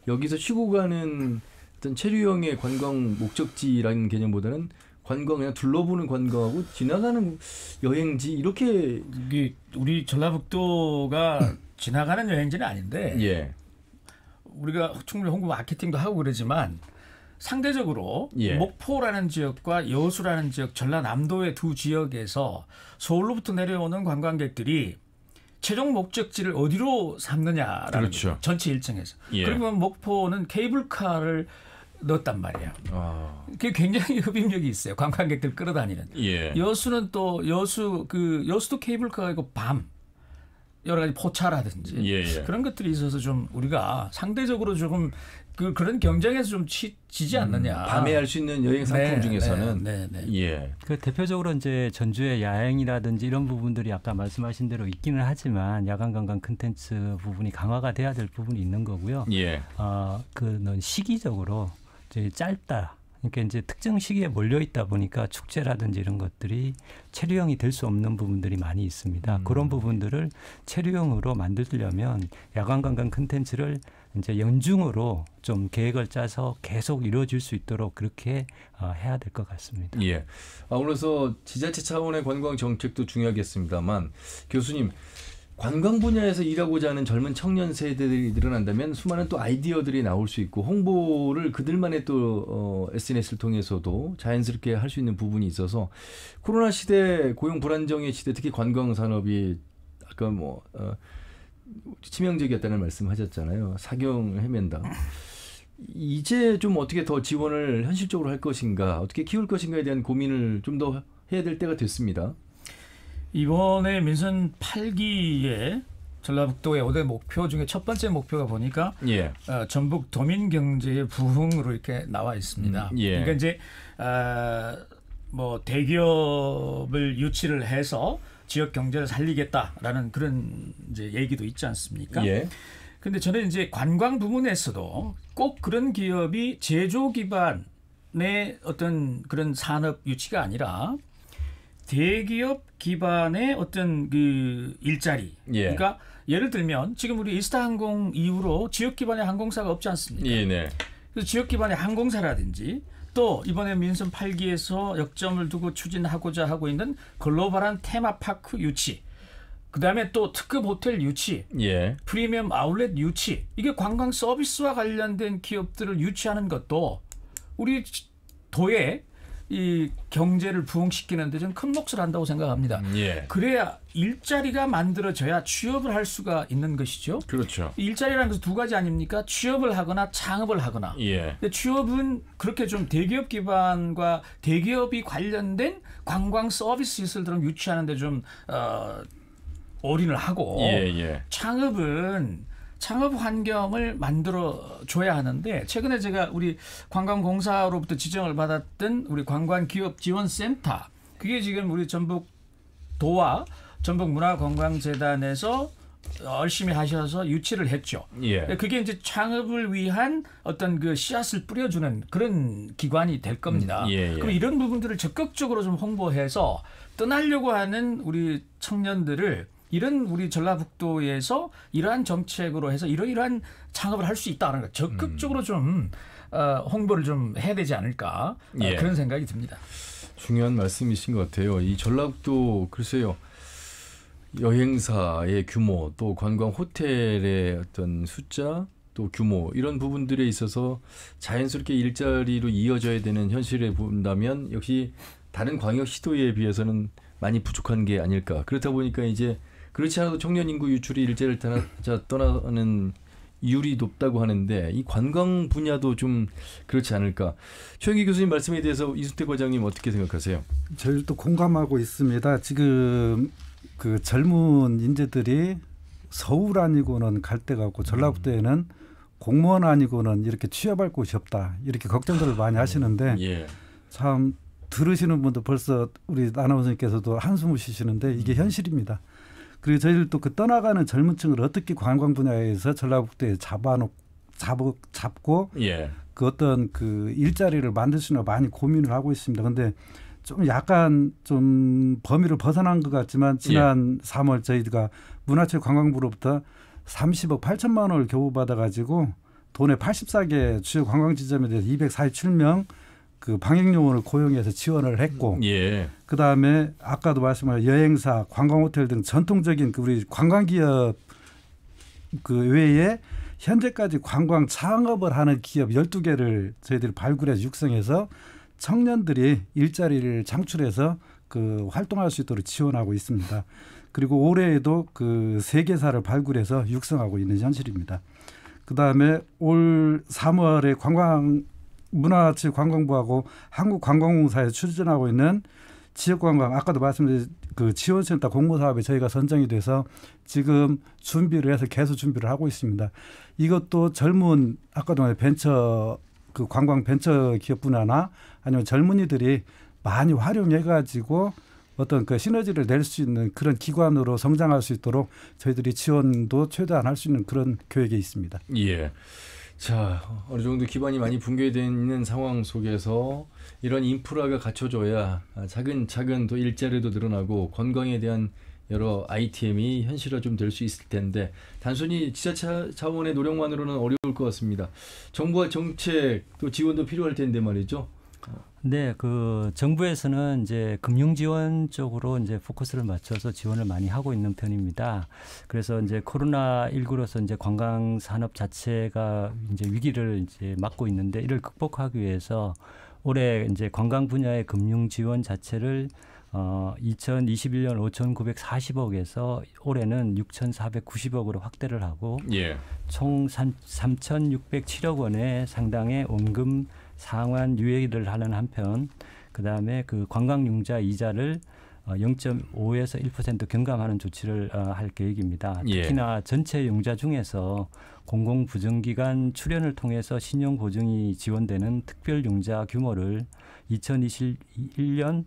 여기서 쉬고 가는 어떤 체류형의 관광 목적지라는 개념보다는 관광 그냥 둘러보는 관광하고 지나가는 여행지 이렇게 이게 우리 전라북도가 지나가는 여행지는 아닌데 우리가 충분히 홍보 마케팅도 하고 그러지만 상대적으로 예. 목포라는 지역과 여수라는 지역, 전라남도의 두 지역에서 서울로부터 내려오는 관광객들이 최종 목적지를 어디로 삼느냐라는 그렇죠. 거죠. 전체 일정에서. 예. 그러면 목포는 케이블카를 넣었단 말이에요. 그게 굉장히 흡입력이 있어요. 관광객들 끌어다니는. 예. 여수는 또 여수도 케이블카가 있고 밤 여러 가지 포차라든지 예. 그런 것들이 있어서 좀 우리가 상대적으로 조금 그런 경쟁에서 좀 지지 않느냐. 밤에 할 수 있는 여행 상품 중에서는 네. 예. 그 대표적으로 이제 전주의 야행이라든지 이런 부분들이 아까 말씀하신 대로 있기는 하지만 야간 관광 콘텐츠 부분이 강화가 돼야 될 부분이 있는 거고요. 예. 그는 시기적으로 이제 짧다. 그러니까 이제 특정 시기에 몰려 있다 보니까 축제라든지 이런 것들이 체류형이 될 수 없는 부분들이 많이 있습니다. 그런 부분들을 체류형으로 만들려면 야간 관광 콘텐츠를 이제 연중으로 좀 계획을 짜서 계속 이루어질 수 있도록 그렇게 해야 될 것 같습니다. 예. 그래서 지자체 차원의 관광 정책도 중요하겠습니다만 교수님 관광 분야에서 일하고자 하는 젊은 청년 세대들이 늘어난다면 수많은 또 아이디어들이 나올 수 있고 홍보를 그들만의 또 SNS를 통해서도 자연스럽게 할 수 있는 부분이 있어서 코로나 시대 고용 불안정의 시대 특히 관광 산업이 아까 치명적이었다는 말씀하셨잖아요. 사경을 헤맨다. 이제 좀 어떻게 더 지원을 현실적으로 할 것인가, 어떻게 키울 것인가에 대한 고민을 좀 더 해야 될 때가 됐습니다. 이번에 민선 8기의 전라북도의 5대 목표 중에 첫 번째 목표가 보니까 예. 전북 도민 경제의 부흥으로 이렇게 나와 있습니다. 예. 그러니까 이제 대기업을 유치를 해서 지역 경제를 살리겠다라는 그런 이제 얘기도 있지 않습니까? 예. 근데 저는 이제 관광 부문에서도 꼭 그런 기업이 제조 기반의 어떤 그런 산업 유치가 아니라 대기업 기반의 어떤 그 일자리. 예. 그러니까 예를 들면 지금 우리 이스타항공 이후로 지역 기반의 항공사가 없지 않습니까? 예, 네. 그래서 지역 기반의 항공사라든지 또 이번에 민선 8기에서 역점을 두고 추진하고자 하고 있는 글로벌한 테마파크 유치. 그다음에 또 특급 호텔 유치, 예. 프리미엄 아울렛 유치. 이게 관광 서비스와 관련된 기업들을 유치하는 것도 우리 도의 이 경제를 부흥시키는 데 저는 큰 몫을 한다고 생각합니다. 예. 그래야 일자리가 만들어져야 취업을 할 수가 있는 것이죠. 그렇죠. 일자리라는 것은 두 가지 아닙니까? 취업을 하거나 창업을 하거나. 예. 근데 취업은 그렇게 좀 대기업 기반과 대기업이 관련된 관광 서비스 시설들을 유치하는 데 좀 올인을 하고 예. 창업 환경을 만들어 줘야 하는데 최근에 제가 우리 관광공사로부터 지정을 받았던 우리 관광기업지원센터 그게 지금 우리 전북도와 전북문화관광재단에서 열심히 하셔서 유치를 했죠. 예. 그게 이제 창업을 위한 어떤 그 씨앗을 뿌려주는 그런 기관이 될 겁니다. 예. 그럼 이런 부분들을 적극적으로 좀 홍보해서 떠나려고 하는 우리 청년들을 이런 우리 전라북도에서 이러한 정책으로 해서 이러이러한 창업을 할 수 있다는 거 적극적으로 좀 홍보를 좀 해야 되지 않을까 예. 그런 생각이 듭니다. 중요한 말씀이신 것 같아요. 이 전라북도 글쎄요. 여행사의 규모 또 관광 호텔의 어떤 숫자 또 규모 이런 부분들에 있어서 자연스럽게 일자리로 이어져야 되는 현실에 본다면 역시 다른 광역 시도에 비해서는 많이 부족한 게 아닐까. 그렇다 보니까 이제 그렇지 않아도 청년 인구 유출이 일자리를 떠나는 이율이 높다고 하는데 이 관광 분야도 좀 그렇지 않을까. 최영기 교수님 말씀에 대해서 이순택 과장님 어떻게 생각하세요? 저희도 공감하고 있습니다. 지금 그 젊은 인재들이 서울 아니고는 갈 데가 없고 전라북도에는 공무원 아니고는 이렇게 취업할 곳이 없다. 이렇게 걱정들을 많이 하시는데 예. 참 들으시는 분도 벌써 우리 아나운서님께서도 한숨을 쉬시는데 이게 현실입니다. 그리고 저희들도 그 떠나가는 젊은 층을 어떻게 관광 분야에서 전라북도에 잡고 예. 그 어떤 그 일자리를 만들 수 있는 많이 고민을 하고 있습니다. 그런데 좀 약간 좀 범위를 벗어난 것 같지만 지난 3월 저희가 문화체육관광부로부터 30억 8천만 원을 교부받아가지고 도내 84개 주요 관광지점에 대해서 247명 그 방역요원을 고용해서 지원을 했고, 예. 그 다음에 아까도 말씀하신 여행사, 관광호텔 등 전통적인 그 우리 관광기업 그 외에 현재까지 관광 창업을 하는 기업 12개를 저희들이 발굴해서 육성해서 청년들이 일자리를 창출해서 그 활동할 수 있도록 지원하고 있습니다. 그리고 올해에도 그 3개사를 발굴해서 육성하고 있는 현실입니다. 그다음에 올 3월에 문화체육관광부하고 한국관광공사에 추진하고 있는 지역관광, 아까도 말씀드린 그 지원센터 공모사업에 저희가 선정이 돼서 지금 준비를 해서 계속 준비를 하고 있습니다. 이것도 젊은 아까도 벤처 그 관광 벤처 기업 분야나 아니면 젊은이들이 많이 활용해가지고 어떤 그 시너지를 낼 수 있는 그런 기관으로 성장할 수 있도록 저희들이 지원도 최대한 할 수 있는 그런 계획에 있습니다. 예. 자, 어느 정도 기반이 많이 붕괴되어 있는 상황 속에서 이런 인프라가 갖춰져야 차근차근 또 일자리도 늘어나고 관광에 대한 여러 아이템이 현실화 좀 될 수 있을 텐데 단순히 지자체 차원의 노력만으로는 어려울 것 같습니다. 정부와 정책 또 지원도 필요할 텐데 말이죠. 네, 그 정부에서는 이제 금융 지원 쪽으로 이제 포커스를 맞춰서 지원을 많이 하고 있는 편입니다. 그래서 이제 코로나19로서 이제 관광 산업 자체가 이제 위기를 이제 맞고 있는데 이를 극복하기 위해서 올해 이제 관광 분야의 금융 지원 자체를 2021년 5,940억에서 올해는 6,490억으로 확대를 하고 예. 총 3,607억 원의 상당의 원금 상환 유예를 하는 한편 그다음에 그 관광융자 이자를 0.5에서 1% 경감하는 조치를 할 계획입니다. 특히나 전체 융자 중에서 공공부정기관 출연을 통해서 신용보증이 지원되는 특별융자 규모를 2021년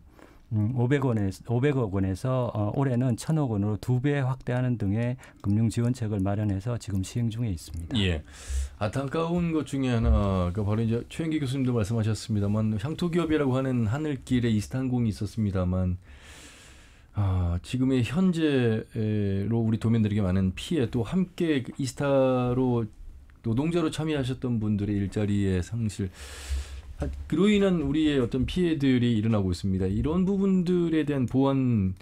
500억 원에서 올해는 1,000억 원으로 2배 확대하는 등의 금융지원책을 마련해서 지금 시행 중에 있습니다. 예. 안타까운 것 중에 하나가 바로 이제 최영기 교수님도 말씀하셨습니다만 향토기업이라고 하는 하늘길에 이스타항공이 있었습니다만 지금의 현재로 우리 도민들에게 많은 피해 또 함께 이스타로 노동자로 참여하셨던 분들의 일자리의 상실 그로 인한 우리의 어떤 피해들이 일어나고 있습니다. 이런 부분들에 대한 보완도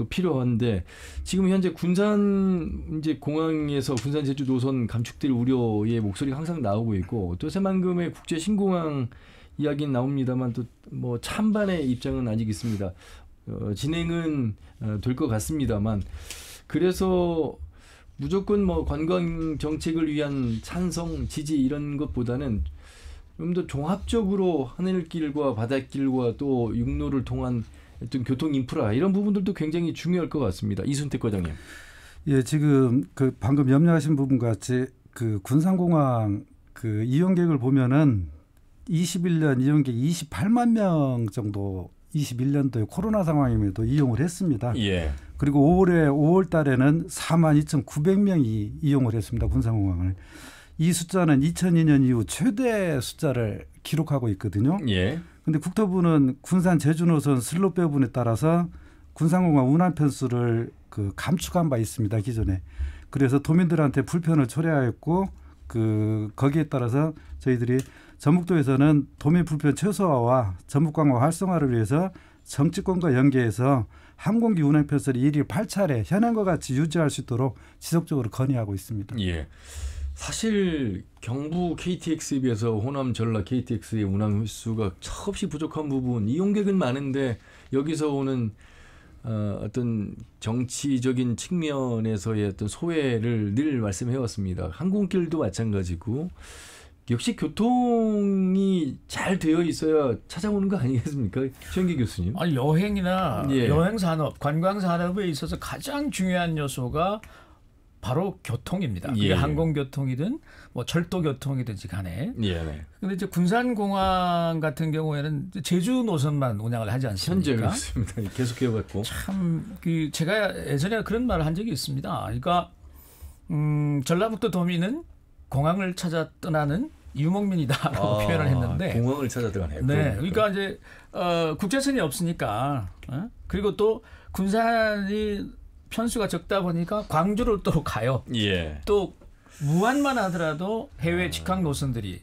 필요한데 지금 현재 군산 이제 공항에서 군산 제주 노선 감축될 우려의 목소리가 항상 나오고 있고 또 새만금의 국제 신공항 이야기는 나옵니다만 또 뭐 찬반의 입장은 아직 있습니다. 진행은 될 것 같습니다만 그래서 무조건 뭐 관광 정책을 위한 찬성 지지 이런 것보다는 좀 더 종합적으로 하늘길과 바닷길과 또 육로를 통한 어떤 교통 인프라 이런 부분들도 굉장히 중요할 것 같습니다. 이순택 과장님. 예, 지금 그 방금 염려하신 부분 같이 그 군산공항 그 이용객을 보면은 21년 이용객 28만 명 정도 21년도에 코로나 상황임에도 이용을 했습니다. 예. 그리고 올해 5월 달에는 42,900명이 이용을 했습니다. 군산공항을. 이 숫자는 2002년 이후 최대 숫자를 기록하고 있거든요. 예. 근데 국토부는 군산 제주 노선 슬롯 배분에 따라서 군산공항 운항 편수를 그 감축한 바 있습니다. 기존에. 그래서 도민들한테 불편을 초래하였고 거기에 따라서 저희들이 전북도에서는 도민 불편 최소화와 전북관광 활성화를 위해서 정치권과 연계해서 항공기 운행 편수를 일일 8차례 현행과 같이 유지할 수 있도록 지속적으로 건의하고 있습니다. 예. 사실 경부 KTX에 비해서 호남 전라 KTX의 운항 횟수가 척없이 부족한 부분 이용객은 많은데 여기서 오는 어떤 정치적인 측면에서의 어떤 소외를 늘 말씀해왔습니다. 항공길도 마찬가지고 역시 교통이 잘 되어 있어야 찾아오는 거 아니겠습니까? 최영기 교수님. 아니, 여행이나 예. 여행산업, 관광산업에 있어서 가장 중요한 요소가 바로 교통입니다. 그게 예. 항공교통이든 뭐 철도교통이든지 간에. 예. 네. 근데 이제 군산공항 같은 경우에는 제주 노선만 운항을 하지 않습니까? 현재 그렇습니다. 계속 해왔고. 참 제가 예전에 그런 말을 한 적이 있습니다. 그러니까 전라북도 도민은 공항을 찾아 떠나는 유목민이다라고 표현을 했는데. 공항을 찾아 떠나네요. 네, 그러니까 이제 국제선이 없으니까 그리고 또 군산이 편수가 적다 보니까 광주를 또 가요. 예. 또 무안만 하더라도 해외 직항 노선들이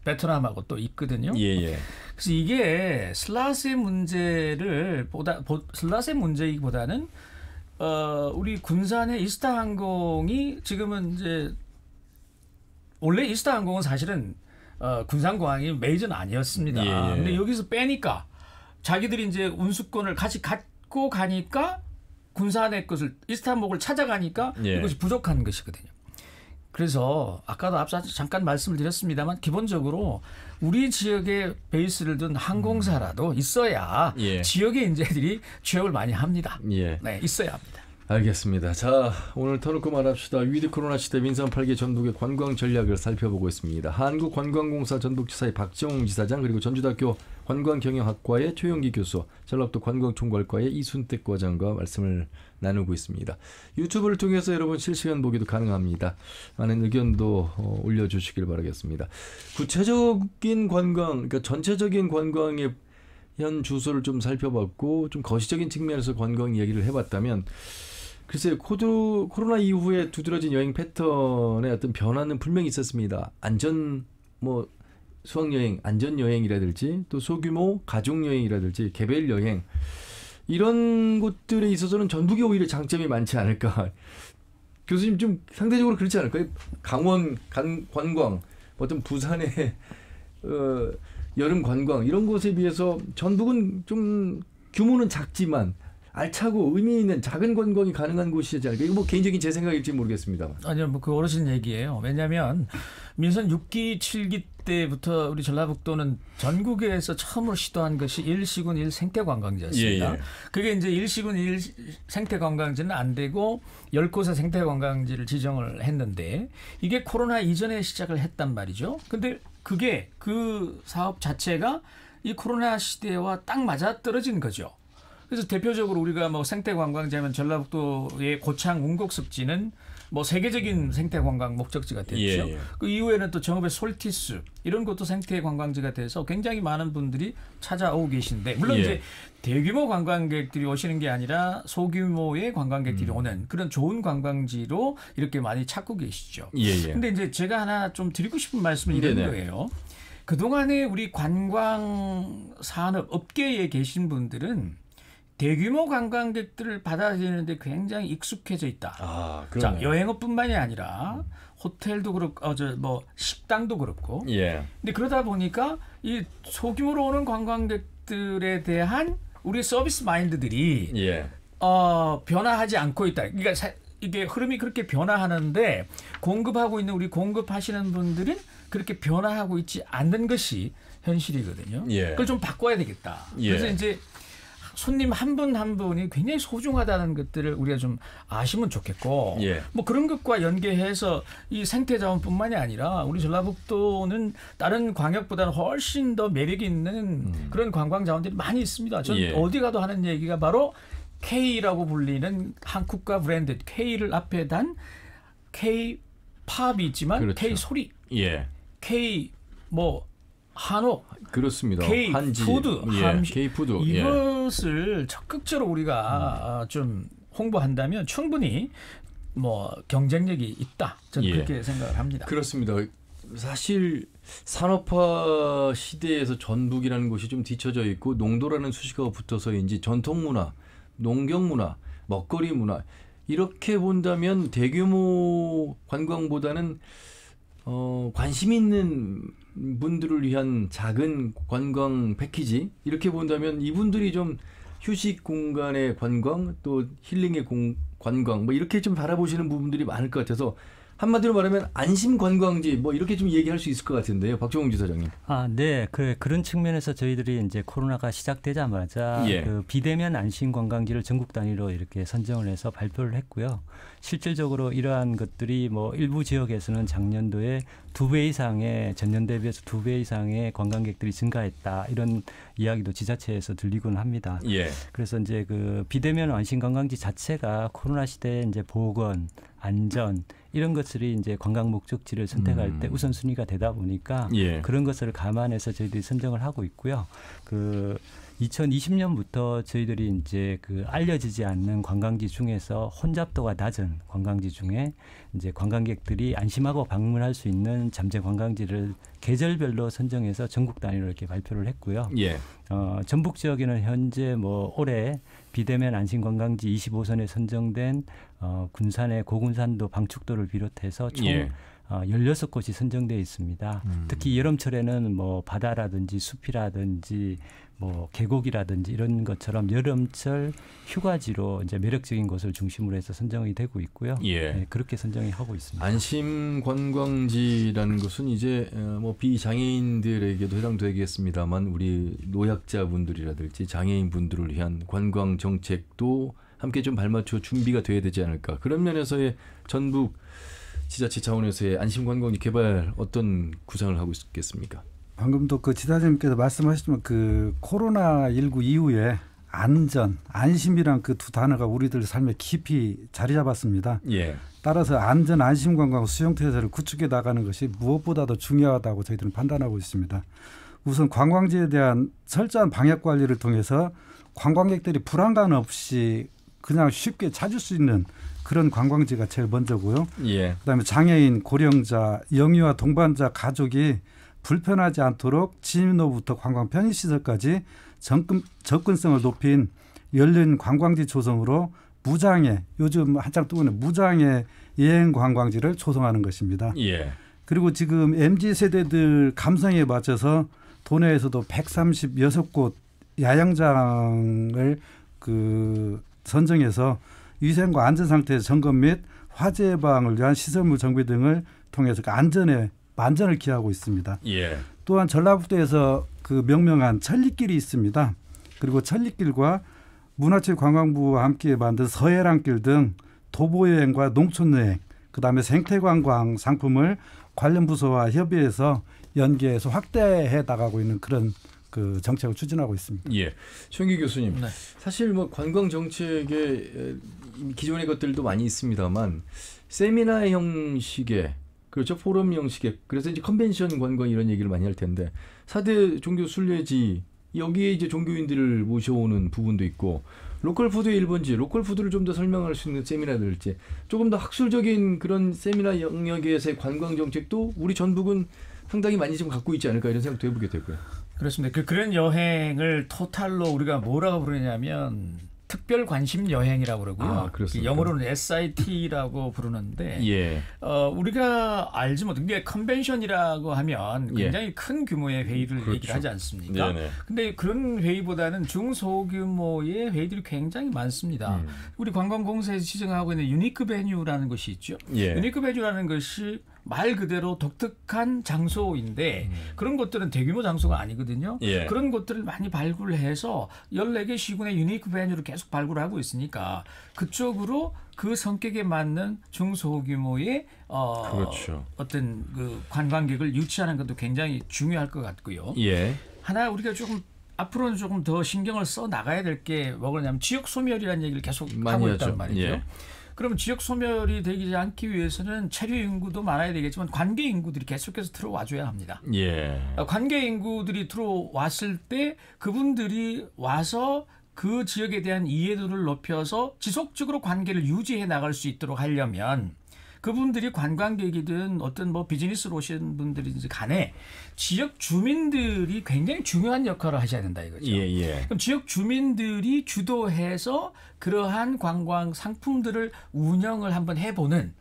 베트남하고 또 있거든요. 예. 그래서 이게 슬라스의 문제이기보다는 우리 군산의 이스타 항공이 지금은 이제 원래 이스타항공은 사실은 군산공항이 메이저는 아니었습니다. 예. 근데 여기서 빼니까 자기들이 이제 운수권을 같이 갖고 가니까 군산의 것을 이스타항공을 찾아가니까 예. 이것이 부족한 것이거든요. 그래서 아까도 앞서 잠깐 말씀을 드렸습니다만 기본적으로 우리 지역에 베이스를 둔 항공사라도 있어야 예. 지역의 인재들이 취업을 많이 합니다. 예. 네, 있어야 합니다. 알겠습니다. 자, 오늘 터놓고 말합시다. 위드 코로나 시대 민선 8개 전북의 관광 전략을 살펴보고 있습니다. 한국관광공사 전북지사의 박정웅 지사장, 그리고 전주대학교 관광경영학과의 최용기 교수, 전라북도 관광총괄과의 이순택 과장과 말씀을 나누고 있습니다. 유튜브를 통해서 여러분 실시간 보기도 가능합니다. 많은 의견도 올려주시길 바라겠습니다. 구체적인 관광, 그러니까 전체적인 관광의 현 주소를 좀 살펴봤고 좀 거시적인 측면에서 관광 이야기를 해봤다면, 글쎄요, 코로나 이후에 두드러진 여행 패턴의 어떤 변화는 분명히 있었습니다. 수학여행, 안전여행이라든지 또 소규모 가족여행이라든지 개별여행, 이런 곳들에 있어서는 전북이 오히려 장점이 많지 않을까. 교수님 좀 상대적으로 그렇지 않을까요? 강원 관광, 어떤 부산의 여름 관광, 이런 곳에 비해서 전북은 좀 규모는 작지만 알차고 의미 있는 작은 관광이 가능한 곳이지 않을까. 이거 뭐 개인적인 제 생각일지 모르겠습니다만. 아니요, 그 어르신 얘기예요. 왜냐하면 민선 6기, 7기 때부터 우리 전라북도는 전국에서 처음으로 시도한 것이 1시군 1생태관광지였습니다. 예. 그게 이제 1시군 1생태관광지는 안 되고 10곳의 생태관광지를 지정을 했는데, 이게 코로나 이전에 시작을 했단 말이죠. 근데 그게 그 사업 자체가 이 코로나 시대와 딱 맞아 떨어진 거죠. 그래서 대표적으로 우리가 뭐 생태관광지하면 전라북도의 고창 운곡습지는 뭐 세계적인 생태관광 목적지가 됐죠. 예. 그 이후에는 또 정읍의 솔티스, 이런 것도 생태관광지가 돼서 굉장히 많은 분들이 찾아오고 계신데, 물론 예. 이제 대규모 관광객들이 오시는 게 아니라 소규모의 관광객들이 오는 그런 좋은 관광지로 이렇게 많이 찾고 계시죠. 예. 근데 이제 제가 하나 좀 드리고 싶은 말씀은 이런 네네. 거예요. 그동안에 우리 관광 산업 업계에 계신 분들은 대규모 관광객들을 받아들이는데 굉장히 익숙해져 있다. 자, 그러네. 여행업뿐만이 아니라 호텔도 그렇고, 식당도 그렇고. 예. 근데 그러다 보니까 이 소규모로 오는 관광객들에 대한 우리 서비스 마인드들이 예. 변화하지 않고 있다. 그러니까 이게 흐름이 그렇게 변화하는데 공급하고 있는 우리 공급하시는 분들은 그렇게 변화하고 있지 않는 것이 현실이거든요. 예. 그걸 좀 바꿔야 되겠다. 예. 그래서 이제 손님 한 분 한 분이 굉장히 소중하다는 것들을 우리가 좀 아시면 좋겠고, 예. 뭐 그런 것과 연계해서 이 생태자원뿐만이 아니라 우리 전라북도는 다른 광역보다는 훨씬 더 매력이 있는 그런 관광 자원들이 많이 있습니다. 전 예. 어디 가도 하는 얘기가 바로 K라고 불리는 한국가 브랜드, K를 앞에 단 K 팝이 있지만 그렇죠. K 소리, 예. K 뭐 한옥, 그렇습니다. K 한지, 푸드, K 푸드, 이것을 적극적으로 우리가 좀 홍보한다면 충분히 뭐 경쟁력이 있다. 저는 그렇게 생각을 합니다. 그렇습니다. 사실 산업화 시대에서 전북이라는 곳이 좀 뒤처져 있고 농도라는 수식어가 붙어서인지 전통문화, 농경문화, 먹거리 문화, 이렇게 본다면 대규모 관광보다는 관심 있는 분들을 위한 작은 관광 패키지, 이렇게 본다면 이분들이 좀 휴식 공간의 관광, 또 힐링의 관광, 뭐 이렇게 좀 바라보시는 부분들이 많을 것 같아서 한마디로 말하면 안심 관광지, 뭐 이렇게 좀 얘기할 수 있을 것 같은데요, 박정웅 지사장님. 네, 그런 측면에서 저희들이 이제 코로나가 시작되자마자 예. 그 비대면 안심 관광지를 전국 단위로 이렇게 선정을 해서 발표를 했고요. 실질적으로 이러한 것들이 뭐 일부 지역에서는 작년도에 2배 이상의, 전년 대비해서 2배 이상의 관광객들이 증가했다, 이런 이야기도 지자체에서 들리곤 합니다. 예. 그래서 이제 그 비대면 안심 관광지 자체가 코로나 시대에 이제 보건, 안전, 이런 것들이 이제 관광 목적지를 선택할 때 우선순위가 되다 보니까 예. 그런 것을 감안해서 저희들이 선정을 하고 있고요. 2020년부터 저희들이 이제 그 알려지지 않는 관광지 중에서 혼잡도가 낮은 관광지 중에 이제 관광객들이 안심하고 방문할 수 있는 잠재 관광지를 계절별로 선정해서 전국 단위로 이렇게 발표를 했고요. 예. 전북 지역에는 현재 뭐 올해 비대면 안심 관광지 25선에 선정된 군산의 고군산도 방축도를 비롯해서 총 예. 16곳이 선정되어 있습니다. 특히 여름철에는 뭐 바다라든지 숲이라든지 뭐 계곡이라든지 이런 것처럼 여름철 휴가지로 이제 매력적인 곳을 중심으로 해서 선정이 되고 있고요. 예. 네, 그렇게 선정이 하고 있습니다. 안심 관광지라는 것은 이제 뭐 비장애인들에게도 해당되겠습니다만 우리 노약자분들이라든지 장애인분들을 위한 관광 정책도 함께 좀 발맞춰 준비가 돼야 되지 않을까. 그런 면에서의 전북 지자체 차원에서의 안심 관광지 개발 어떤 구상을 하고 있겠습니까? 방금도 그 지사님께서 말씀하셨지만 그 코로나19 이후에 안전, 안심이란 그 두 단어가 우리들 삶에 깊이 자리 잡았습니다. 예. 따라서 안전, 안심 관광 수용태세를 구축해 나가는 것이 무엇보다도 중요하다고 저희들은 판단하고 있습니다. 우선 관광지에 대한 철저한 방역 관리를 통해서 관광객들이 불안감 없이 그냥 쉽게 찾을 수 있는 그런 관광지가 제일 먼저고요. 예. 그다음에 장애인, 고령자, 영유아 동반자 가족이 불편하지 않도록 진입로부터 관광 편의시설까지 접근성을 높인 열린 관광지 조성으로 무장애, 요즘 한창 뜨고 있는 무장애 여행 관광지를 조성하는 것입니다. 예. 그리고 지금 MZ세대들 감성에 맞춰서 도내에서도 136곳 야영장을 선정해서 위생과 안전 상태의 점검 및 화재 예방을 위한 시설물 정비 등을 통해서 만전을 기하고 있습니다. 예. 또한 전라북도에서 그 명명한 천리길이 있습니다. 그리고 천리길과 문화체육관광부와 함께 만든 서해랑길 등 도보여행과 농촌여행, 그다음에 생태관광 상품을 관련 부서와 협의해서 연계해서 확대해 나가고 있는 그런 그 정책을 추진하고 있습니다. 예, 최영기 교수님, 네. 사실 뭐 관광 정책에 기존의 것들도 많이 있습니다만 세미나 형식의 그렇죠 포럼 형식의 그래서 이제 컨벤션 관광 이런 얘기를 많이 할 텐데 4대 종교 순례지 여기에 이제 종교인들을 모셔오는 부분도 있고 로컬 푸드의 1번지 로컬 푸드를 좀 더 설명할 수 있는 세미나들지 조금 더 학술적인 그런 세미나 영역에서의 관광 정책도 우리 전북은 상당히 많이 좀 갖고 있지 않을까 이런 생각도 해보게 되고요. 그렇습니다. 그런 여행을 토탈로 우리가 뭐라고 부르냐면 특별 관심 여행이라고 그러고요. 아, 그렇습니까? 영어로는 SIT라고 부르는데 예. 우리가 알지 못한 컨벤션이라고 하면 굉장히 큰 규모의 회의를 그렇죠. 얘기를 하지 않습니까? 네네. 근데 그런 회의보다는 중소규모의 회의들이 굉장히 많습니다. 우리 관광공사에서 지정하고 있는 유니크 베뉴라는 것이 있죠. 예. 유니크 베뉴라는 것이 말 그대로 독특한 장소인데 그런 것들은 대규모 장소가 아니거든요. 예. 그런 것들을 많이 발굴해서 14개 시군의 유니크 베뉴를 계속 발굴하고 있으니까 그쪽으로 그 성격에 맞는 중소규모의 그렇죠. 어떤 그 관광객을 유치하는 것도 굉장히 중요할 것 같고요. 예. 하나 우리가 조금 앞으로는 조금 더 신경을 써 나가야 될 게 뭐냐면 지역 소멸이라는 얘기를 계속 많이 하고 하죠. 있단 말이죠. 예. 그러면 지역 소멸이 되지 않기 위해서는 체류 인구도 많아야 되겠지만 관계 인구들이 계속해서 들어와줘야 합니다. 예. 관계 인구들이 들어왔을 때 그분들이 와서 그 지역에 대한 이해도를 높여서 지속적으로 관계를 유지해 나갈 수 있도록 하려면 그분들이 관광객이든 어떤 뭐 비즈니스로 오신 분들이든지 간에 지역 주민들이 굉장히 중요한 역할을 하셔야 된다 이거죠. 예, 예. 그럼 지역 주민들이 주도해서 그러한 관광 상품들을 운영을 한번 해보는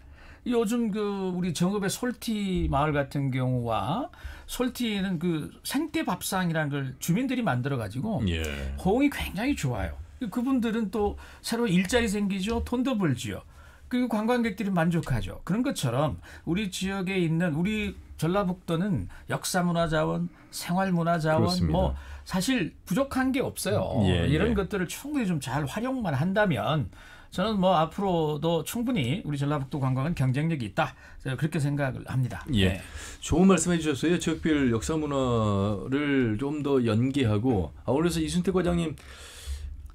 요즘 그 우리 정읍의 솔티 마을 같은 경우와 솔티는 그 생태 밥상이라는 걸 주민들이 만들어 가지고 예. 호응이 굉장히 좋아요. 그분들은 또 새로 일자리 생기죠, 돈도 벌지요. 그리고 관광객들이 만족하죠. 그런 것처럼 우리 지역에 있는 우리 전라북도는 역사문화자원, 생활문화자원 그렇습니다. 뭐 사실 부족한 게 없어요. 예, 이런 예. 것들을 충분히 좀 잘 활용만 한다면 저는 뭐 앞으로도 충분히 우리 전라북도 관광은 경쟁력이 있다. 그렇게 생각을 합니다. 예. 네. 좋은 말씀해 주셨어요. 지역별 역사문화를 좀 더 연계하고 아울러서 이순택 과장님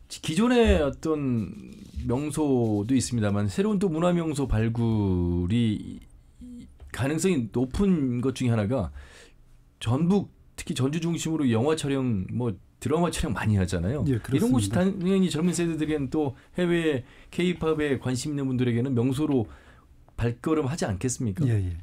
기존의 어떤 명소도 있습니다만 새로운 또 문화명소 발굴이 가능성이 높은 것 중에 하나가 전북 특히 전주 중심으로 영화 촬영 뭐 드라마 촬영 많이 하잖아요. 예, 이런 곳이 그렇습니다. 당연히 젊은 세대들에게는 또 해외 K-팝에 관심 있는 분들에게는 명소로 발걸음하지 않겠습니까? 예, 예.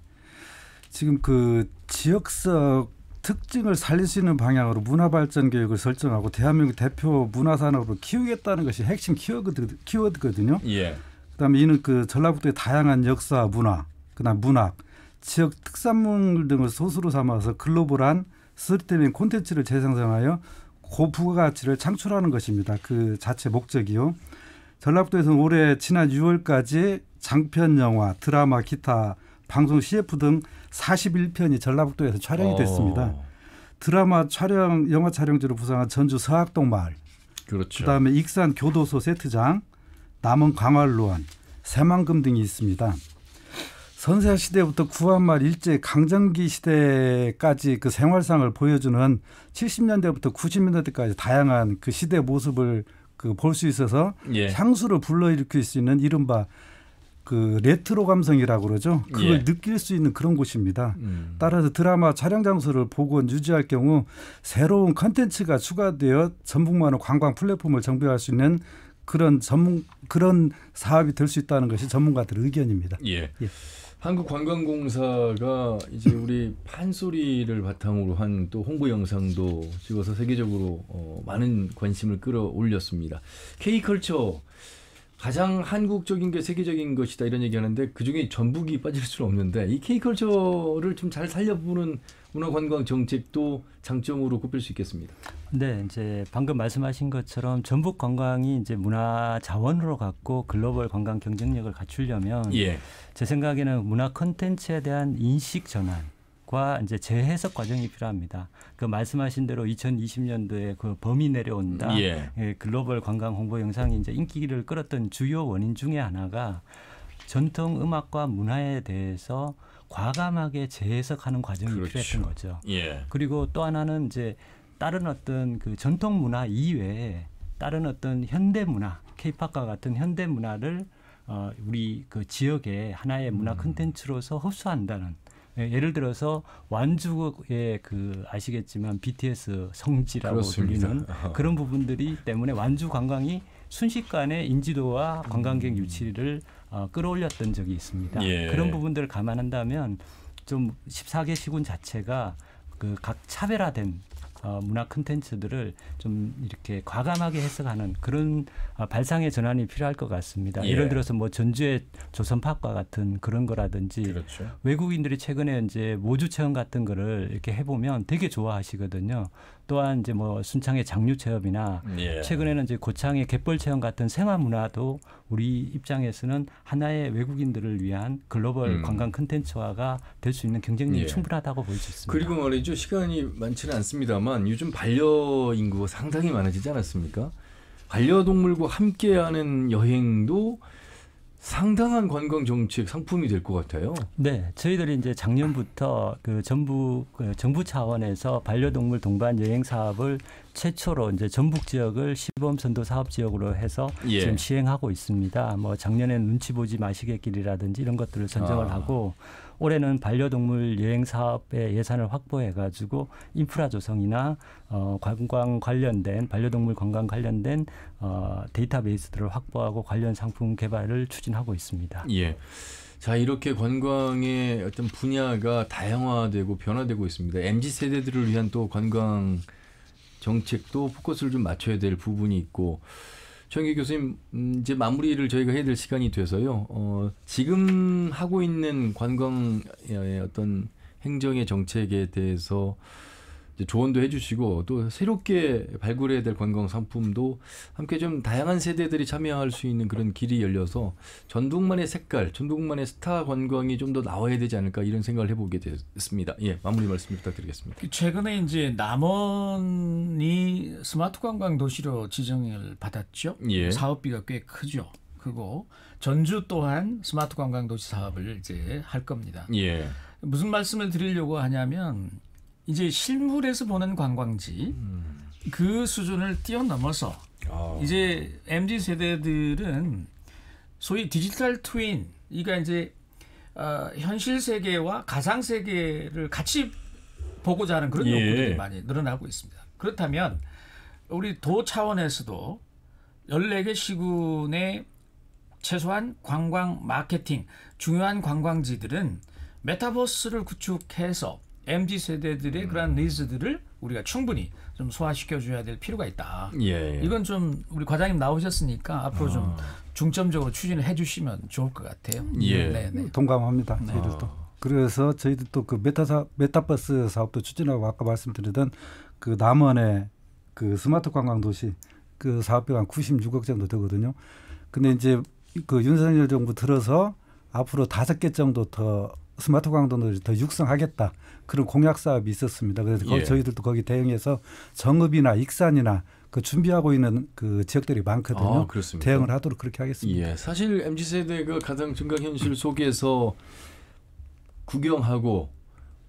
지금 그 지역적 특징을 살릴 수 있는 방향으로 문화발전 계획을 설정하고 대한민국 대표 문화산업을 키우겠다는 것이 핵심 키워드거든요. 예. 그다음에 이는 그 전라북도의 다양한 역사, 문화, 그다음 문학, 지역 특산물 등을 소스로 삼아서 글로벌한 스토리텔링 콘텐츠를 재생산하여 고부가가치를 창출하는 것입니다. 그 자체 목적이요. 전라북도에서는 올해 지난 6월까지 장편 영화, 드라마, 기타, 방송 CF 등 41편이 전라북도에서 촬영이 됐습니다. 드라마 촬영, 영화 촬영지로 부상한 전주 서학동 마을, 그렇죠. 그다음에 익산 교도소 세트장, 남원 광활로원, 새만금 등이 있습니다. 선사 시대부터 구한말 일제 강점기 시대까지 그 생활상을 보여주는 70년대부터 90년대까지 다양한 그 시대 모습을 그 볼 수 있어서 예. 향수를 불러일으킬 수 있는 이른바 그 레트로 감성이라고 그러죠. 그걸 예. 느낄 수 있는 그런 곳입니다. 따라서 드라마 촬영 장소를 복원 유지할 경우 새로운 컨텐츠가 추가되어 전북만의 관광 플랫폼을 정비할 수 있는 그런 사업이 될 수 있다는 것이 전문가들의 의견입니다. 예. 예. 한국관광공사가 이제 우리 판소리를 바탕으로 한 또 홍보 영상도 찍어서 세계적으로 많은 관심을 끌어올렸습니다. K컬처 가장 한국적인 게 세계적인 것이다 이런 얘기하는데 그중에 전북이 빠질 수는 없는데 이 K컬처를 좀 잘 살려보는 문화관광 정책도 장점으로 꼽힐 수 있겠습니다. 네, 이제 방금 말씀하신 것처럼 전북 관광이 이제 문화 자원으로 갖고 글로벌 관광 경쟁력을 갖추려면 예. 제 생각에는 문화 콘텐츠에 대한 인식 전환과 이제 재해석 과정이 필요합니다. 그 말씀하신 대로 2020년도에 그 범이 내려온다. 예. 예, 글로벌 관광 홍보 영상이 이제 인기를 끌었던 주요 원인 중에 하나가 전통 음악과 문화에 대해서 과감하게 재해석하는 과정이 그렇죠. 필요했던 거죠. 예. 그리고 또 하나는 이제 다른 어떤 그 전통 문화 이외에 다른 어떤 현대 문화, K-팝과 같은 현대 문화를 우리 그 지역의 하나의 문화 콘텐츠로서 흡수한다는. 예를 들어서 완주의 그 아시겠지만 BTS 성지라고 그렇습니다. 불리는 그런 부분들이 때문에 완주 관광이 순식간에 인지도와 관광객 유치를 끌어올렸던 적이 있습니다. 예. 그런 부분들을 감안한다면 좀 14개 시군 자체가 그 각 차별화된 문화 콘텐츠들을 좀 이렇게 과감하게 해석하는 그런 발상의 전환이 필요할 것 같습니다. 예. 예를 들어서 뭐 전주의 조선팝과 같은 그런 거라든지 그렇죠. 외국인들이 최근에 이제 모주 체험 같은 거를 이렇게 해보면 되게 좋아하시거든요. 또한 이제 뭐 순창의 장류 체험이나 예. 최근에는 이제 고창의 갯벌 체험 같은 생활 문화도 우리 입장에서는 하나의 외국인들을 위한 글로벌 관광 콘텐츠화가 될 수 있는 경쟁력이 예. 충분하다고 볼 수 있습니다. 그리고 말이죠. 시간이 많지는 않습니다만 요즘 반려인구가 상당히 많아지지 않았습니까? 반려동물과 함께하는 여행도 상당한 관광 정책 상품이 될 것 같아요. 네, 저희들이 이제 작년부터 그 정부 차원에서 반려동물 동반 여행 사업을 최초로 이제 전북 지역을 시범 선도 사업 지역으로 해서 예. 지금 시행하고 있습니다. 뭐 작년에는 눈치 보지 마시게길이라든지 이런 것들을 선정을 하고 올해는 반려동물 여행 사업에 예산을 확보해가지고 인프라 조성이나 관광 관련된 반려동물 관광 관련된 데이터베이스들을 확보하고 관련 상품 개발을 추진하고 있습니다. 예. 자, 이렇게 관광의 어떤 분야가 다양화되고 변화되고 있습니다. MZ 세대들을 위한 또 관광 정책도 포커스를 좀 맞춰야 될 부분이 있고, 최영기 교수님 이제 마무리를 저희가 해야 될 시간이 돼서요. 지금 하고 있는 관광의 어떤 행정의 정책에 대해서 이제 조언도 해주시고 또 새롭게 발굴해야 될 관광 상품도 함께 좀 다양한 세대들이 참여할 수 있는 그런 길이 열려서 전북만의 색깔, 전북만의 스타 관광이 좀 더 나와야 되지 않을까 이런 생각을 해보게 됐습니다. 예, 마무리 말씀 부탁드리겠습니다. 최근에 이제 남원이 스마트 관광 도시로 지정을 받았죠. 예. 사업비가 꽤 크죠. 그리고 전주 또한 스마트 관광 도시 사업을 이제 할 겁니다. 예. 무슨 말씀을 드리려고 하냐면 이제 실물에서 보는 관광지 그 수준을 뛰어넘어서 이제 MZ 세대들은 소위 디지털 트윈, 이가 이제 현실 세계와 가상 세계를 같이 보고자 하는 그런 요구들이 많이 늘어나고 있습니다. 그렇다면 우리 도 차원에서도 14개 시군의 최소한 관광 마케팅, 중요한 관광지들은 메타버스를 구축해서 MZ 세대들의 그런 니즈들을 우리가 충분히 좀 소화시켜줘야 될 필요가 있다. 예. 이건 좀 우리 과장님 나오셨으니까 앞으로 좀 중점적으로 추진을 해주시면 좋을 것 같아요. 예. 네, 네. 동감합니다. 저희들도. 그래서 저희도 또 그 메타버스 사업도 추진하고 아까 말씀드리던 그 남원의 그 스마트 관광 도시 그 사업비가 한 96억 정도 되거든요. 근데 이제 그 윤석열 정부 들어서 앞으로 5개 정도 더 스마트 관광도를 더 육성하겠다. 그런 공약 사업이 있었습니다. 그래서 예. 저희들도 거기 대응해서 정읍이나 익산이나 그 준비하고 있는 그 지역들이 많거든요. 그렇습니까? 대응을 하도록 그렇게 하겠습니다. 예, 사실 MZ세대가 가장 증강 현실 속에서 구경하고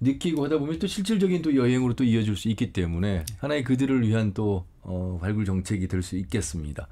느끼고 하다 보면 또 실질적인 또 여행으로 또 이어질 수 있기 때문에 하나의 그들을 위한 또 발굴 정책이 될 수 있겠습니다.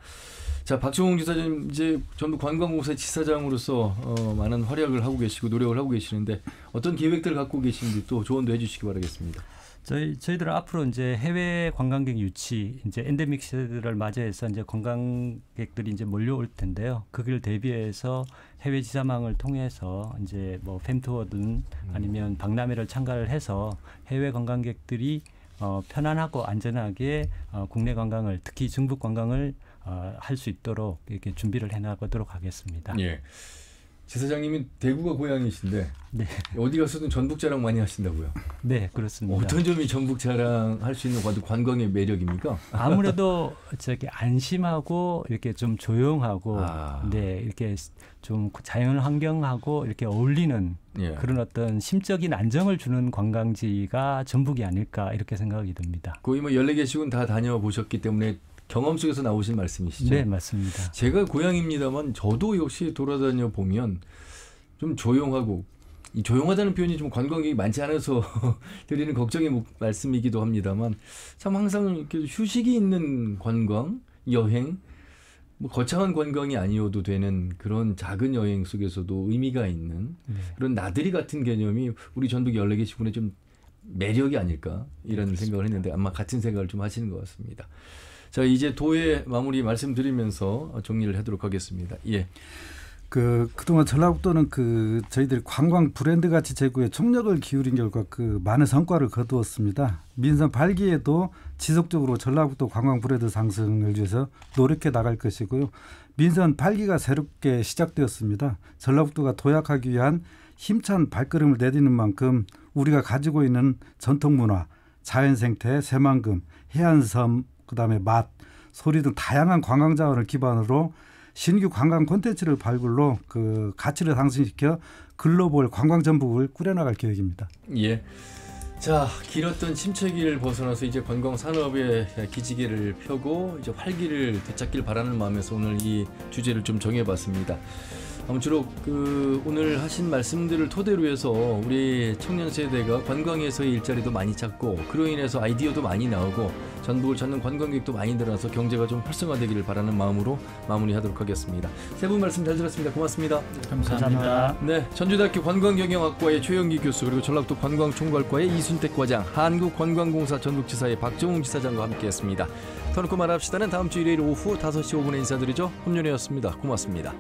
자, 박정홍 지사님 이제 전북 관광공사 지사장으로서 많은 활약을 하고 계시고 노력을 하고 계시는데 어떤 계획들을 갖고 계신지 또 조언도 해주시기 바라겠습니다. 저희들은 앞으로 이제 해외 관광객 유치, 이제 엔데믹 시대를 맞이해서 이제 관광객들이 이제 몰려올 텐데요. 그걸 대비해서 해외 지사망을 통해서 이제 뭐 fem투어든 아니면 박람회를 참가를 해서 해외 관광객들이 편안하고 안전하게 국내 관광을 특히 중북 관광을 할 수 있도록 이렇게 준비를 해나가도록 하겠습니다. 예. 지사장님이 대구가 고향이신데 네. 어디 가서든 전북 자랑 많이 하신다고요? 네, 그렇습니다. 어떤 점이 전북 자랑 할 수 있는 관광의 매력입니까? 아무래도 저기 안심하고 이렇게 좀 조용하고 네, 이렇게 좀 자연 환경하고 이렇게 어울리는 예. 그런 어떤 심적인 안정을 주는 관광지가 전북이 아닐까 이렇게 생각이 듭니다. 거의 뭐 14개씩은 다 다녀보셨기 때문에 경험 속에서 나오신 말씀이시죠? 네, 맞습니다. 제가 고향입니다만 저도 역시 돌아다녀 보면 좀 조용하고 이 조용하다는 표현이 좀 관광객이 많지 않아서 드리는 걱정의 말씀이기도 합니다만 참 항상 이렇게 휴식이 있는 관광, 여행, 뭐 거창한 관광이 아니어도 되는 그런 작은 여행 속에서도 의미가 있는 그런 나들이 같은 개념이 우리 전북 14개 시군의 좀 매력이 아닐까 이런 생각을 했는데 아마 같은 생각을 좀 하시는 것 같습니다. 자, 이제 도의 마무리 말씀드리면서 정리를 하도록 하겠습니다. 예. 그동안 전라북도는 저희들이 관광 브랜드 가치 제고에 총력을 기울인 결과 많은 성과를 거두었습니다. 민선 8기에도 지속적으로 전라북도 관광 브랜드 상승을 위해서 노력해 나갈 것이고요. 민선 8기가 새롭게 시작되었습니다. 전라북도가 도약하기 위한 힘찬 발걸음을 내딛는 만큼 우리가 가지고 있는 전통 문화, 자연 생태, 새만금, 해안섬, 그다음에 맛, 소리 등 다양한 관광 자원을 기반으로 신규 관광 콘텐츠를 발굴로 그 가치를 상승시켜 글로벌 관광 전북을 꾸려나갈 계획입니다. 예. 자, 길었던 침체기를 벗어나서 이제 관광 산업의 기지개를 펴고 이제 활기를 되찾길 바라는 마음에서 오늘 이 주제를 좀 정해봤습니다. 아무쪼록 오늘 하신 말씀들을 토대로 해서 우리 청년 세대가 관광에서의 일자리도 많이 찾고 그로 인해서 아이디어도 많이 나오고 전북을 찾는 관광객도 많이 늘어나서 경제가 좀 활성화되기를 바라는 마음으로 마무리하도록 하겠습니다. 세 분 말씀 잘 들었습니다. 고맙습니다. 감사합니다. 네, 전주대학교 관광경영학과의 최영기 교수 그리고 전라북도 관광총괄과의 이순택 과장, 한국관광공사 전북지사의 박정웅 지사장과 함께했습니다. 더 놓고 말합시다는 다음 주 일요일 오후 5시 5분에 인사드리죠. 홍윤혜였습니다. 고맙습니다.